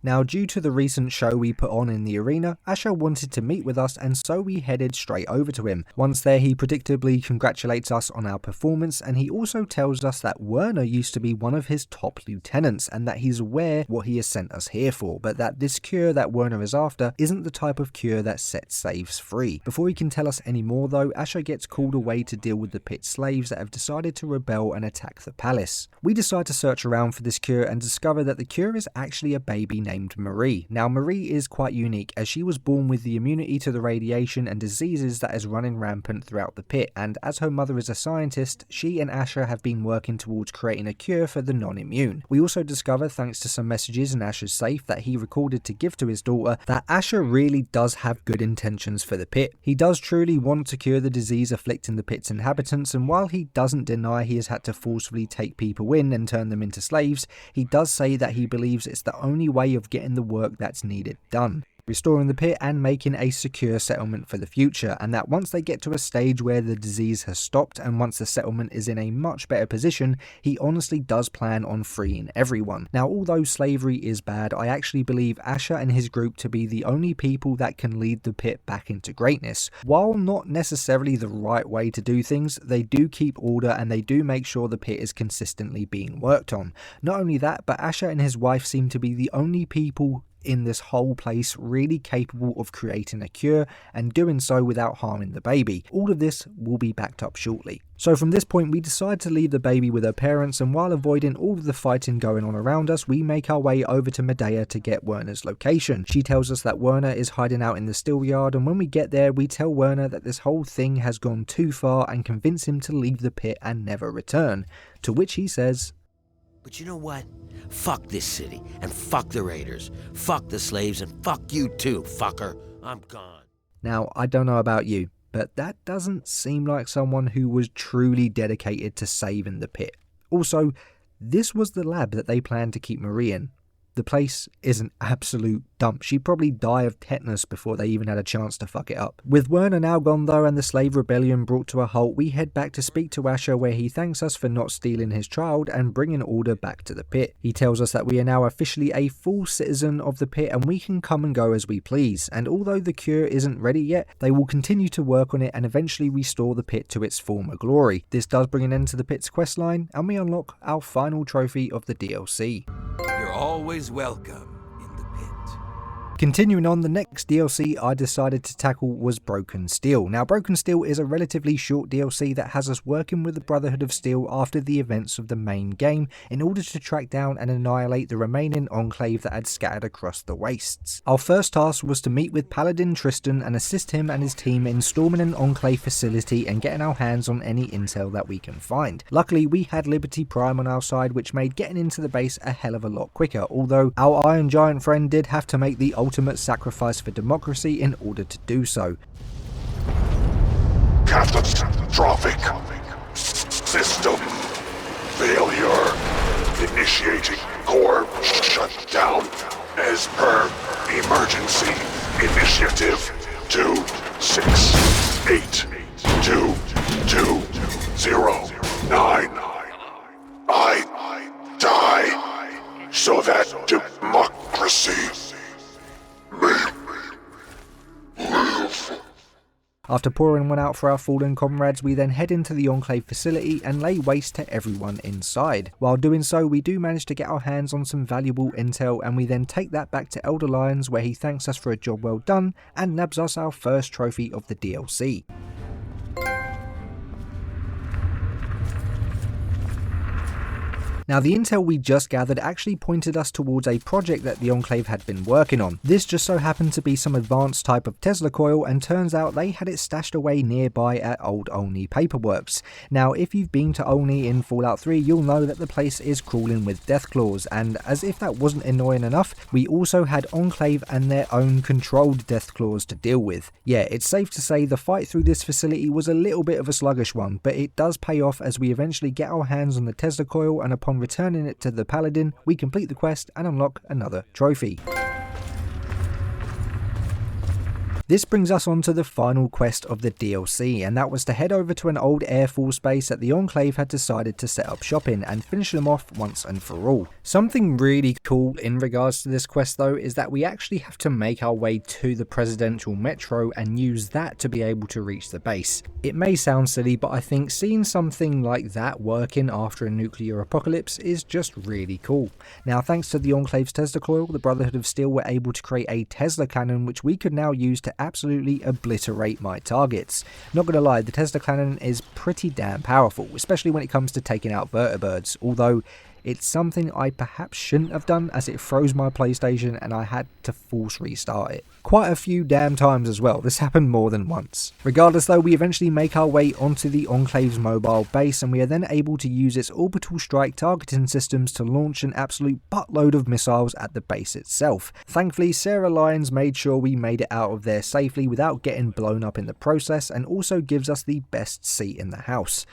Now, due to the recent show we put on in the arena, Asher wanted to meet with us, and so we headed straight over to him. Once there, he predictably congratulates us on our performance, and he also tells us that Werner used to be one of his top lieutenants and that he's aware what he has sent us here for, but that this cure that Werner is after isn't the type of cure that sets slaves free. Before he can tell us any more though, Asher gets called away to deal with the pit slaves that have decided to rebel and attack the palace. We decide to search around for this cure and discover that the cure is actually a baby named Marie. Now, Marie is quite unique, as she was born with the immunity to the radiation and diseases that is running rampant throughout the pit, and as her mother is a scientist, she and Asher have been working towards creating a cure for the non-immune. We also discover, thanks to some messages in Asher's safe that he recorded to give to his daughter, that Asher really does have good intentions for the pit. He does truly want to cure the disease afflicting the pit's inhabitants, and while he doesn't deny he has had to forcefully take people in and turn them into slaves, he does say that he believes it's the only way of getting the work that's needed done, restoring the pit and making a secure settlement for the future, and that once they get to a stage where the disease has stopped and once the settlement is in a much better position, he honestly does plan on freeing everyone. Now, although slavery is bad, I actually believe Asher and his group to be the only people that can lead the pit back into greatness. While not necessarily the right way to do things, they do keep order and they do make sure the pit is consistently being worked on. Not only that, but Asher and his wife seem to be the only people in this whole place really capable of creating a cure and doing so without harming the baby. All of this will be backed up shortly. So from this point we decide to leave the baby with her parents, and while avoiding all of the fighting going on around us, we make our way over to Medea to get Werner's location. She tells us that Werner is hiding out in the steel yard, and when we get there we tell Werner that this whole thing has gone too far and convince him to leave the pit and never return, to which he says, But you know what? Fuck this city, and fuck the raiders, fuck the slaves, and fuck you too, fucker. I'm gone. Now, I don't know about you, but that doesn't seem like someone who was truly dedicated to saving the pit. Also, this was the lab that they planned to keep Marie in. The place is an absolute dump. She'd probably die of tetanus before they even had a chance to fuck it up. With Werner now gone though and the slave rebellion brought to a halt, we head back to speak to Asher, where he thanks us for not stealing his child and bringing order back to the pit. He tells us that we are now officially a full citizen of the pit and we can come and go as we please, and although the cure isn't ready yet, they will continue to work on it and eventually restore the pit to its former glory. This does bring an end to the pit's questline, and we unlock our final trophy of the DLC. You're always welcome in the pit. Continuing on, the next DLC I decided to tackle was Broken Steel. Now, Broken Steel is a relatively short DLC that has us working with the Brotherhood of Steel after the events of the main game in order to track down and annihilate the remaining Enclave that had scattered across the wastes. Our first task was to meet with Paladin Tristan and assist him and his team in storming an Enclave facility and getting our hands on any intel that we can find. Luckily, we had Liberty Prime on our side, which made getting into the base a hell of a lot quicker, although our Iron Giant friend did have to make the ultimate sacrifice for democracy in order to do so. Catastrophic system failure. Initiating core shutdown as per emergency initiative 26822009. I die so that democracy After pouring one out for our fallen comrades, we then head into the Enclave facility and lay waste to everyone inside. While doing so, we do manage to get our hands on some valuable intel, and we then take that back to Elder Lyons, where he thanks us for a job well done and nabs us our first trophy of the DLC. Now, the intel we just gathered actually pointed us towards a project that the Enclave had been working on. This just so happened to be some advanced type of Tesla coil, and turns out they had it stashed away nearby at Old Olney Paperworks. Now, if you've been to Olney in Fallout 3, you'll know that the place is crawling with deathclaws, and as if that wasn't annoying enough, we also had Enclave and their own controlled deathclaws to deal with. Yeah, it's safe to say the fight through this facility was a little bit of a sluggish one, but it does pay off as we eventually get our hands on the Tesla coil, and upon returning it to the Paladin, we complete the quest and unlock another trophy. This brings us on to the final quest of the DLC, and that was to head over to an old Air Force base that the Enclave had decided to set up shop in and finish them off once and for all. Something really cool in regards to this quest though is that we actually have to make our way to the presidential metro and use that to be able to reach the base. It may sound silly, but I think seeing something like that working after a nuclear apocalypse is just really cool. Now, thanks to the Enclave's Tesla coil, the Brotherhood of Steel were able to create a Tesla cannon which we could now use to absolutely obliterate my targets. Not gonna lie, the Tesla cannon is pretty damn powerful, especially when it comes to taking out vertibirds, although it's something I perhaps shouldn't have done as it froze my PlayStation and I had to force restart it. Quite a few damn times as well, this happened more than once. Regardless though, we eventually make our way onto the Enclave's mobile base, and we are then able to use its orbital strike targeting systems to launch an absolute buttload of missiles at the base itself. Thankfully, Sarah Lyons made sure we made it out of there safely without getting blown up in the process, and also gives us the best seat in the house.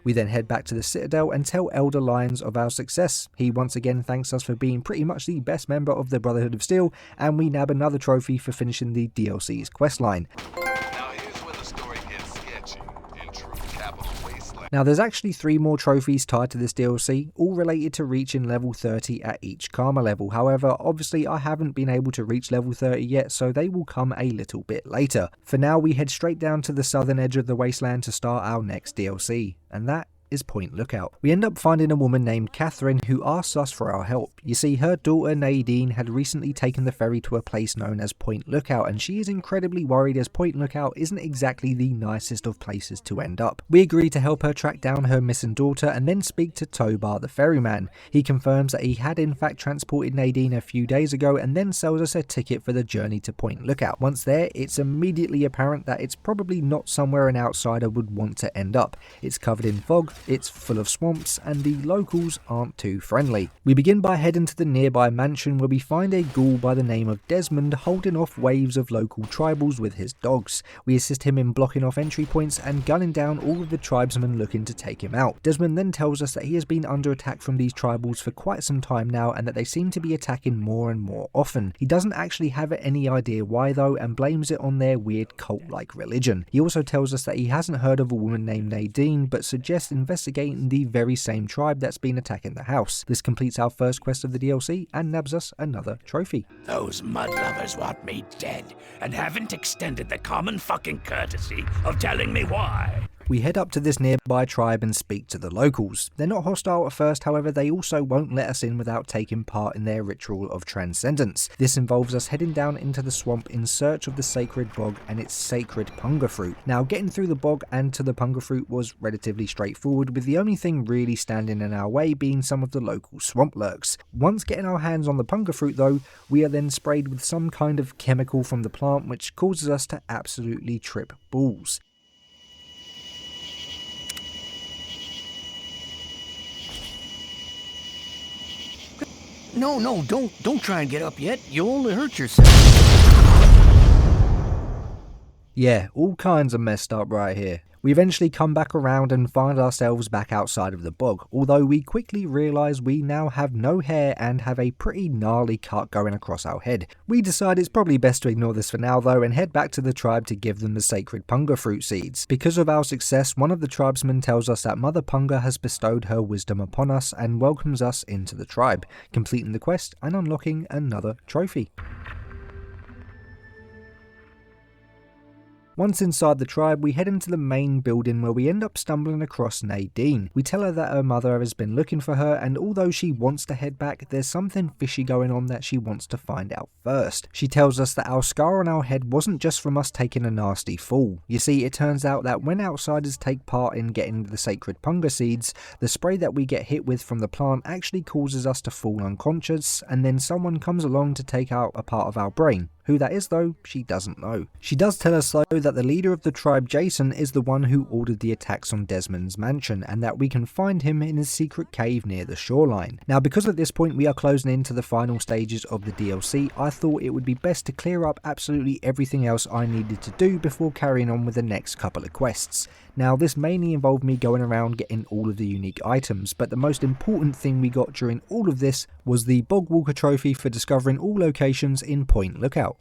We then head back to the Citadel and tell Elder Lyons of our success. He once again thanks us for being pretty much the best member of the Brotherhood of Steel, and we nab another trophy for finishing the DLC's questline. Now here's where the story gets sketchy. In true capital wasteland. Now, there's actually 3 more trophies tied to this DLC, all related to reaching level 30 at each karma level. However, obviously I haven't been able to reach level 30 yet, so they will come a little bit later. For now, we head straight down to the southern edge of the wasteland to start our next DLC, and that is Point Lookout. We end up finding a woman named Catherine who asks us for our help. You see, her daughter Nadine had recently taken the ferry to a place known as Point Lookout, and she is incredibly worried as Point Lookout isn't exactly the nicest of places to end up. We agree to help her track down her missing daughter and then speak to Tobar the ferryman. He confirms that he had in fact transported Nadine a few days ago and then sells us a ticket for the journey to Point Lookout. Once there, it's immediately apparent that it's probably not somewhere an outsider would want to end up. It's covered in fog, It's full of swamps and the locals aren't too friendly. We begin by heading to the nearby mansion where we find a ghoul by the name of Desmond holding off waves of local tribals with his dogs. We assist him in blocking off entry points and gunning down all of the tribesmen looking to take him out. Desmond then tells us that he has been under attack from these tribals for quite some time now and that they seem to be attacking more and more often. He doesn't actually have any idea why though and blames it on their weird cult-like religion. He also tells us that he hasn't heard of a woman named Nadine but suggests investigating the very same tribe that's been attacking the house. This completes our first quest of the DLC and nabs us another trophy. Those mud lovers want me dead and haven't extended the common fucking courtesy of telling me why. We head up to this nearby tribe and speak to the locals. They're not hostile at first, however they also won't let us in without taking part in their ritual of transcendence. This involves us heading down into the swamp in search of the sacred bog and its sacred punga fruit. Now getting through the bog and to the punga fruit was relatively straightforward, with the only thing really standing in our way being some of the local swamp lurks. Once getting our hands on the punga fruit though, we are then sprayed with some kind of chemical from the plant which causes us to absolutely trip balls. No, don't try and get up yet. You'll hurt yourself. Yeah, all kinds of messed up right here. We eventually come back around and find ourselves back outside of the bog, although we quickly realise we now have no hair and have a pretty gnarly cut going across our head. We decide it's probably best to ignore this for now though and head back to the tribe to give them the sacred punga fruit seeds. Because of our success, one of the tribesmen tells us that Mother Punga has bestowed her wisdom upon us and welcomes us into the tribe, completing the quest and unlocking another trophy. Once inside the tribe, we head into the main building where we end up stumbling across Nadine. We tell her that her mother has been looking for her and although she wants to head back, there's something fishy going on that she wants to find out first. She tells us that our scar on our head wasn't just from us taking a nasty fall. You see, it turns out that when outsiders take part in getting the sacred punga seeds, the spray that we get hit with from the plant actually causes us to fall unconscious and then someone comes along to take out a part of our brain. Who that is though, she doesn't know. She does tell us though that the leader of the tribe, Jason, is the one who ordered the attacks on Desmond's mansion and that we can find him in his secret cave near the shoreline. Now because at this point we are closing into the final stages of the DLC, I thought it would be best to clear up absolutely everything else I needed to do before carrying on with the next couple of quests. Now this mainly involved me going around getting all of the unique items, but the most important thing we got during all of this was the Bog Walker trophy for discovering all locations in Point Lookout.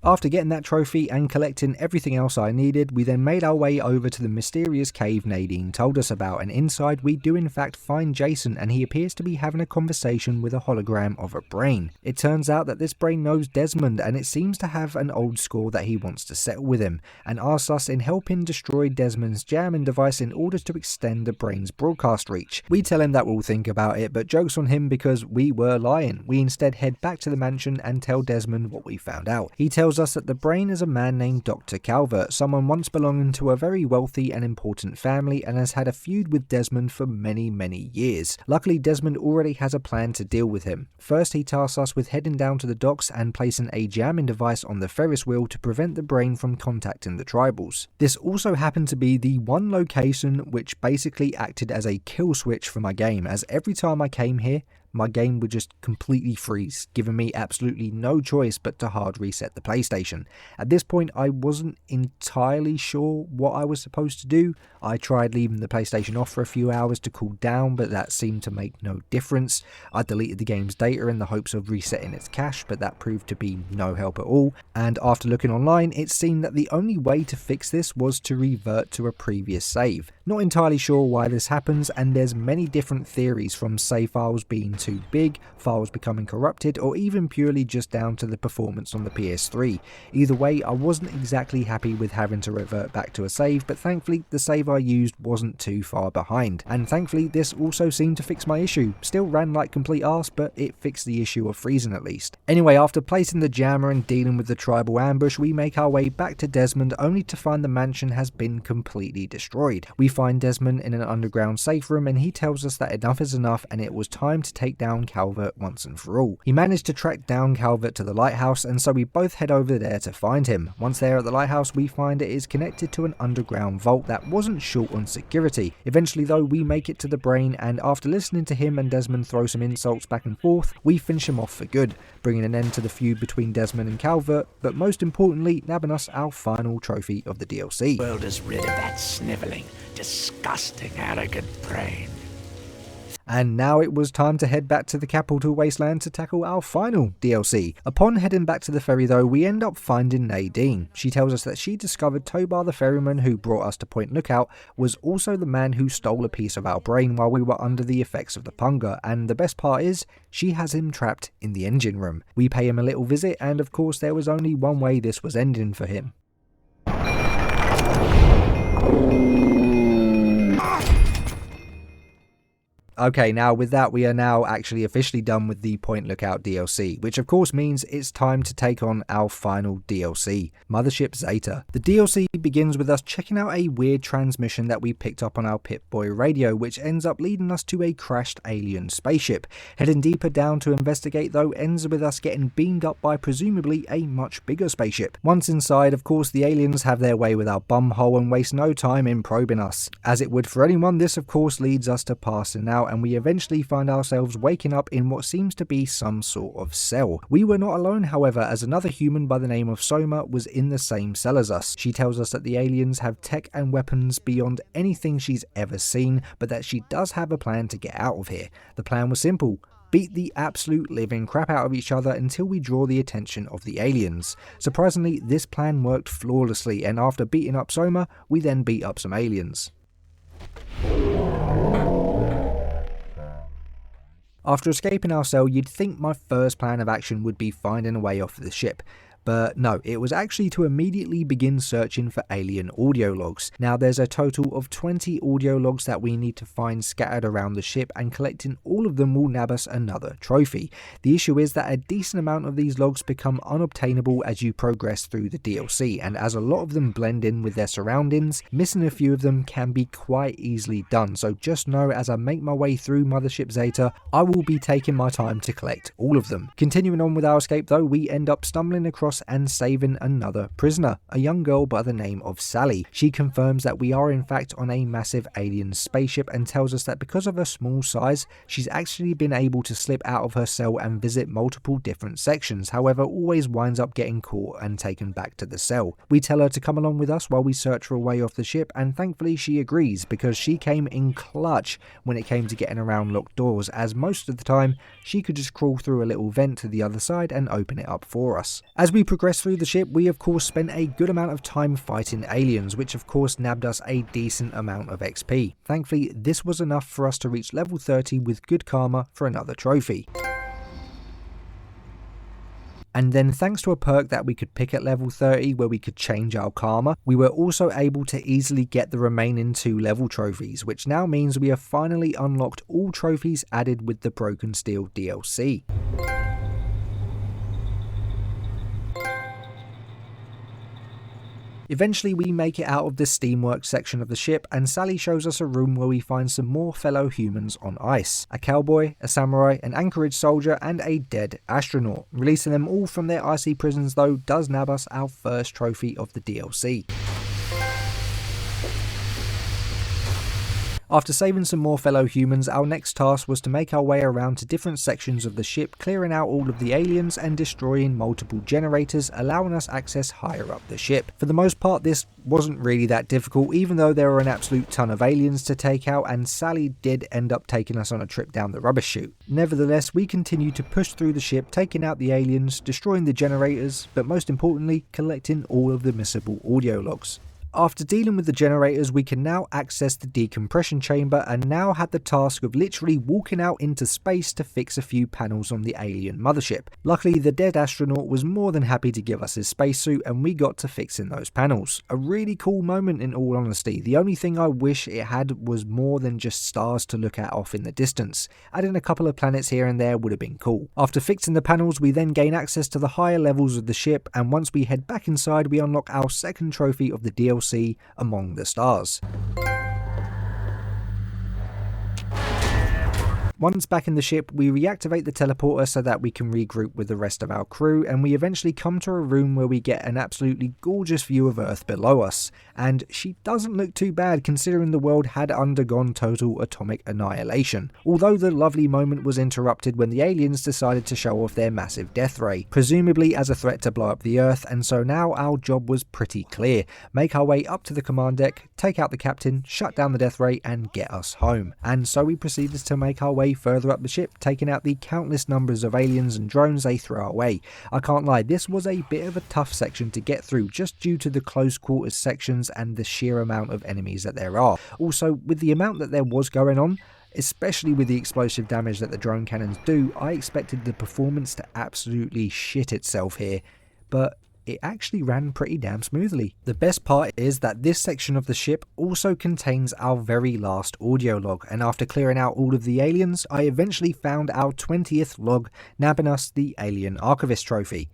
After getting that trophy and collecting everything else I needed, we then made our way over to the mysterious cave Nadine told us about, and inside we do in fact find Jason and he appears to be having a conversation with a hologram of a brain. It turns out that this brain knows Desmond and it seems to have an old score that he wants to settle with him, and asks us in helping destroy Desmond's jamming device in order to extend the brain's broadcast reach. We tell him that we'll think about it, but jokes on him because we were lying. We instead head back to the mansion and tell Desmond what we found out. He tells us that the brain is a man named Dr. Calvert, someone once belonging to a very wealthy and important family and has had a feud with Desmond for many years. Luckily Desmond already has a plan to deal with him. First he tasks us with heading down to the docks and placing a jamming device on the Ferris wheel to prevent the brain from contacting the tribals. This also happened to be the one location which basically acted as a kill switch for my game, as every time I came here my game would just completely freeze, giving me absolutely no choice but to hard reset the PlayStation. At this point I wasn't entirely sure what I was supposed to do. I tried leaving the PlayStation off for a few hours to cool down, but that seemed to make no difference. I deleted the game's data in the hopes of resetting its cache, but that proved to be no help at all, and after looking online it seemed that the only way to fix this was to revert to a previous save. Not entirely sure why this happens, and there's many different theories, from save files being too big, files becoming corrupted, or even purely just down to the performance on the PS3. Either way, I wasn't exactly happy with having to revert back to a save, but thankfully the save I used wasn't too far behind, and thankfully this also seemed to fix my issue. Still ran like complete arse, but it fixed the issue of freezing at least. Anyway, after placing the jammer and dealing with the tribal ambush, we make our way back to Desmond only to find the mansion has been completely destroyed. We find Desmond in an underground safe room and he tells us that enough is enough and it was time to take down Calvert once and for all. He managed to track down Calvert to the lighthouse, and so we both head over there to find him. Once there at the lighthouse, we find it is connected to an underground vault that wasn't short on security. Eventually though, we make it to the brain, and after listening to him and Desmond throw some insults back and forth, we finish him off for good, bringing an end to the feud between Desmond and Calvert, but most importantly, nabbing us our final trophy of the DLC. The world is rid of that sniveling, disgusting, arrogant brain. And now it was time to head back to the capital wasteland to tackle our final DLC. Upon heading back to the ferry though, we end up finding Nadine. She tells us that she discovered Tobar the ferryman who brought us to Point Lookout was also the man who stole a piece of our brain while we were under the effects of the punga, and the best part is, she has him trapped in the engine room. We pay him a little visit, and of course there was only one way this was ending for him. Okay, now with that we are now actually officially done with the Point Lookout DLC, which of course means it's time to take on our final DLC, Mothership Zeta. The DLC begins with us checking out a weird transmission that we picked up on our Pip-Boy radio, which ends up leading us to a crashed alien spaceship. Heading deeper down to investigate though ends with us getting beamed up by presumably a much bigger spaceship. Once inside, of course the aliens have their way with our bumhole and waste no time in probing us. As it would for anyone, this of course leads us to passing out, and we eventually find ourselves waking up in what seems to be some sort of cell. We were not alone however, as another human by the name of Soma was in the same cell as us. She tells us that the aliens have tech and weapons beyond anything she's ever seen, but that she does have a plan to get out of here. The plan was simple: beat the absolute living crap out of each other until we draw the attention of the aliens. Surprisingly, this plan worked flawlessly, and after beating up Soma, we then beat up some aliens. After escaping our cell, you'd think my first plan of action would be finding a way off the ship. But no, it was actually to immediately begin searching for alien audio logs. Now there's a total of 20 audio logs that we need to find scattered around the ship, and collecting all of them will nab us another trophy. The issue is that a decent amount of these logs become unobtainable as you progress through the DLC, and as a lot of them blend in with their surroundings, missing a few of them can be quite easily done. So just know, as I make my way through Mothership Zeta, I will be taking my time to collect all of them. Continuing on with our escape though, we end up stumbling across and saving another prisoner, a young girl by the name of Sally. She confirms that we are in fact on a massive alien spaceship and tells us that because of her small size, she's actually been able to slip out of her cell and visit multiple different sections, however always winds up getting caught and taken back to the cell. We tell her to come along with us while we search for a way off the ship, and thankfully she agrees, because she came in clutch when it came to getting around locked doors, as most of the time she could just crawl through a little vent to the other side and open it up for us. As we progress through the ship, we of course spent a good amount of time fighting aliens, which of course nabbed us a decent amount of XP. Thankfully, this was enough for us to reach level 30 with good karma for another trophy. And then thanks to a perk that we could pick at level 30 where we could change our karma, we were also able to easily get the remaining 2 level trophies, which now means we have finally unlocked all trophies added with the Broken Steel DLC. Eventually we make it out of the steamworks section of the ship, and Sally shows us a room where we find some more fellow humans on ice. A cowboy, a samurai, an Anchorage soldier, and a dead astronaut. Releasing them all from their icy prisons though does nab us our first trophy of the DLC. After saving some more fellow humans, our next task was to make our way around to different sections of the ship, clearing out all of the aliens and destroying multiple generators, allowing us access higher up the ship. For the most part, this wasn't really that difficult, even though there were an absolute ton of aliens to take out, and Sally did end up taking us on a trip down the rubbish chute. Nevertheless, we continued to push through the ship, taking out the aliens, destroying the generators, but most importantly, collecting all of the missable audio logs. After dealing with the generators, we can now access the decompression chamber, and now had the task of literally walking out into space to fix a few panels on the alien mothership. Luckily, the dead astronaut was more than happy to give us his spacesuit, and we got to fixing those panels. A really cool moment in all honesty. The only thing I wish it had was more than just stars to look at off in the distance. Adding a couple of planets here and there would have been cool. After fixing the panels, we then gain access to the higher levels of the ship, and once we head back inside, we unlock our second trophy of the DLC, Among the Stars. Once back in the ship, we reactivate the teleporter so that we can regroup with the rest of our crew, and we eventually come to a room where we get an absolutely gorgeous view of Earth below us. And she doesn't look too bad considering the world had undergone total atomic annihilation, although the lovely moment was interrupted when the aliens decided to show off their massive death ray, presumably as a threat to blow up the Earth, and so now our job was pretty clear. Make our way up to the command deck, take out the captain, shut down the death ray, and get us home. And so we proceeded to make our way further up the ship, taking out the countless numbers of aliens and drones they throw our way. I can't lie, this was a bit of a tough section to get through just due to the close quarters sections and the sheer amount of enemies that there are. Also, with the amount that there was going on, especially with the explosive damage that the drone cannons do, I expected the performance to absolutely shit itself here, but it actually ran pretty damn smoothly. The best part is that this section of the ship also contains our very last audio log, and after clearing out all of the aliens, I eventually found our 20th log, nabbing us the Alien Archivist trophy.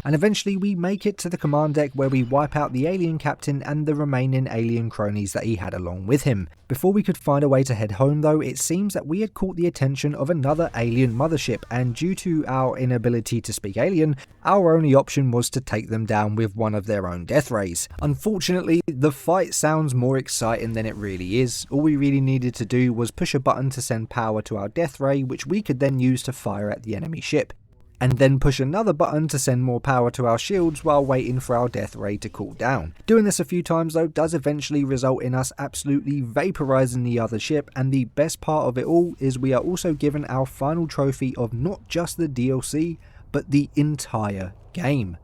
And eventually we make it to the command deck where we wipe out the alien captain and the remaining alien cronies that he had along with him. Before we could find a way to head home though, it seems that we had caught the attention of another alien mothership, and due to our inability to speak alien, our only option was to take them down with one of their own death rays. Unfortunately, the fight sounds more exciting than it really is. All we really needed to do was push a button to send power to our death ray, which we could then use to fire at the enemy ship, and then push another button to send more power to our shields while waiting for our death ray to cool down. Doing this a few times though does eventually result in us absolutely vaporizing the other ship, and the best part of it all is we are also given our final trophy of not just the DLC, but the entire game.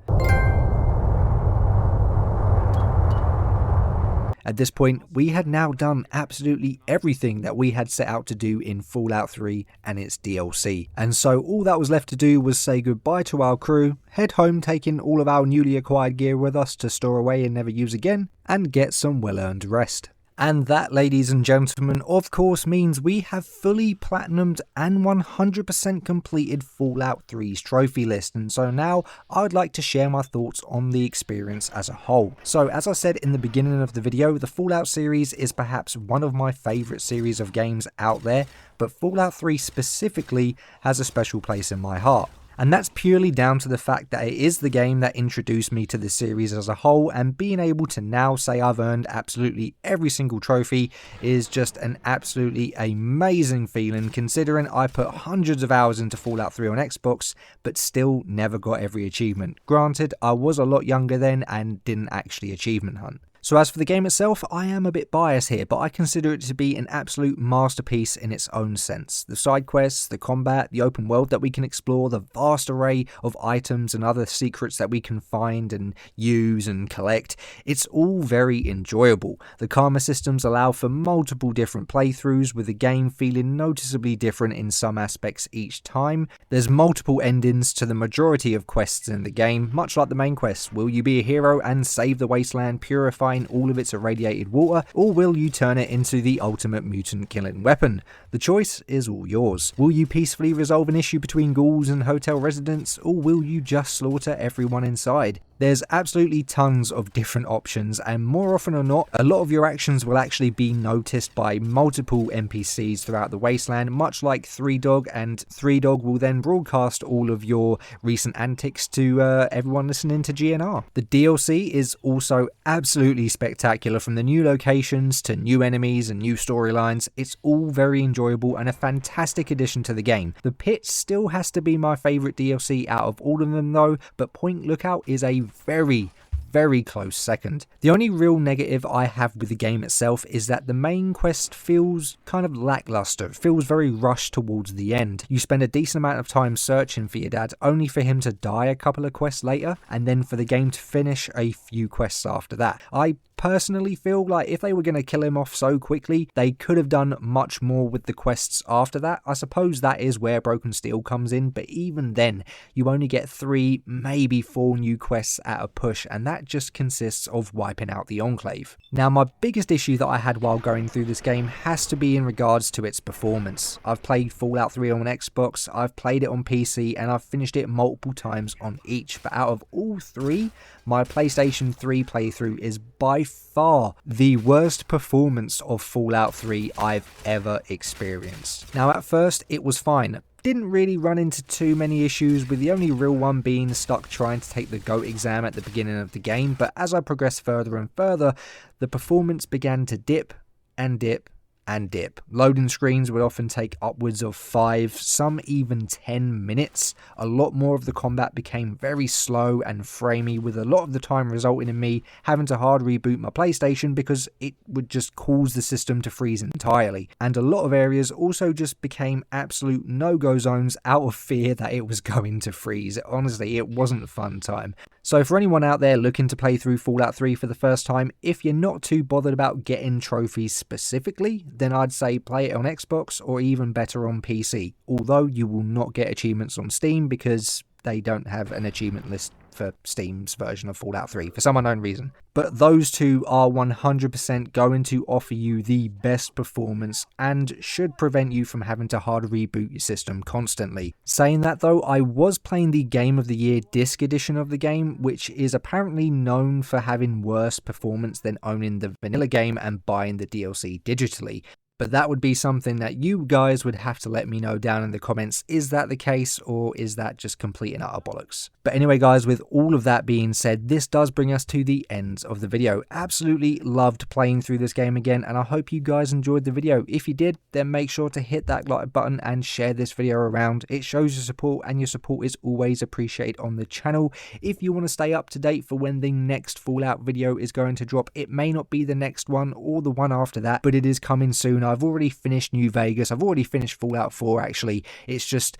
At this point, we had now done absolutely everything that we had set out to do in Fallout 3 and its DLC. And so all that was left to do was say goodbye to our crew, head home taking all of our newly acquired gear with us to store away and never use again, and get some well-earned rest. And that, ladies and gentlemen, of course means we have fully platinumed and 100% completed Fallout 3's trophy list, and so now I would like to share my thoughts on the experience as a whole. So as I said in the beginning of the video, the Fallout series is perhaps one of my favourite series of games out there, but Fallout 3 specifically has a special place in my heart. And that's purely down to the fact that it is the game that introduced me to the series as a whole, and being able to now say I've earned absolutely every single trophy is just an absolutely amazing feeling, considering I put hundreds of hours into Fallout 3 on Xbox but still never got every achievement. Granted, I was a lot younger then and didn't actually achievement hunt. So as for the game itself, I am a bit biased here, but I consider it to be an absolute masterpiece in its own sense. The side quests, the combat, the open world that we can explore, the vast array of items and other secrets that we can find and use and collect, it's all very enjoyable. The karma systems allow for multiple different playthroughs, with the game feeling noticeably different in some aspects each time. There's multiple endings to the majority of quests in the game, much like the main quest. Will you be a hero and save the wasteland, purifying all of its irradiated water, or will you turn it into the ultimate mutant killing weapon? The choice is all yours. Will you peacefully resolve an issue between ghouls and hotel residents, or will you just slaughter everyone inside? There's absolutely tons of different options, and more often than not, a lot of your actions will actually be noticed by multiple NPCs throughout the wasteland, much like Three Dog, and Three Dog will then broadcast all of your recent antics to everyone listening to GNR. The DLC is also absolutely spectacular, from the new locations to new enemies and new storylines. It's all very enjoyable and a fantastic addition to the game. The Pitt still has to be my favourite DLC out of all of them though, but Point Lookout is a very close second. The only real negative I have with the game itself is that the main quest feels kind of lackluster. It feels very rushed towards the end. You spend a decent amount of time searching for your dad, only for him to die a couple of quests later, and then for the game to finish a few quests after that. I personally feel like if they were going to kill him off so quickly, they could have done much more with the quests after that. I suppose that is where Broken Steel comes in, but even then, you only get 3, maybe 4 new quests at a push, and that just consists of wiping out the Enclave. Now, my biggest issue that I had while going through this game has to be in regards to its performance. I've played Fallout 3 on Xbox, I've played it on PC, and I've finished it multiple times on each, but out of all 3, my PlayStation 3 playthrough is by far the worst performance of Fallout 3 I've ever experienced. Now at first it was fine. Didn't really run into too many issues, with the only real one being stuck trying to take the GOAT exam at the beginning of the game, but as I progressed further and further, the performance began to dip and dip and dip. Loading screens would often take upwards of 5, some even 10 minutes. A lot more of the combat became very slow and framey, with a lot of the time resulting in me having to hard reboot my PlayStation because it would just cause the system to freeze entirely. And a lot of areas also just became absolute no-go zones out of fear that it was going to freeze. Honestly, it wasn't a fun time. So for anyone out there looking to play through Fallout 3 for the first time, if you're not too bothered about getting trophies specifically, then I'd say play it on Xbox or even better on PC, although you will not get achievements on Steam because they don't have an achievement list for Steam's version of Fallout 3 for some unknown reason. But those two are 100% going to offer you the best performance and should prevent you from having to hard reboot your system constantly. Saying that though, I was playing the Game of the Year disc edition of the game, which is apparently known for having worse performance than owning the vanilla game and buying the DLC digitally. But that would be something that you guys would have to let me know down in the comments. Is that the case, or is that just complete and utter bollocks? But anyway guys, with all of that being said, this does bring us to the end of the video. Absolutely loved playing through this game again, and I hope you guys enjoyed the video. If you did, then make sure to hit that like button and share this video around. It shows your support, and your support is always appreciated on the channel. If you want to stay up to date for when the next Fallout video is going to drop, it may not be the next one or the one after that, but it is coming soon. I've already finished New Vegas. I've already finished Fallout 4 actually. It's just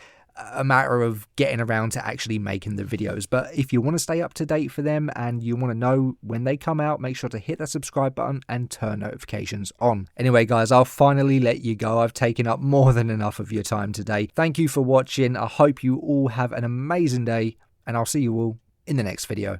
a matter of getting around to actually making the videos. But if you want to stay up to date for them and you want to know when they come out, make sure to hit that subscribe button and turn notifications on. Anyway guys, I'll finally let you go. I've taken up more than enough of your time today. Thank you for watching. I hope you all have an amazing day, and I'll see you all in the next video.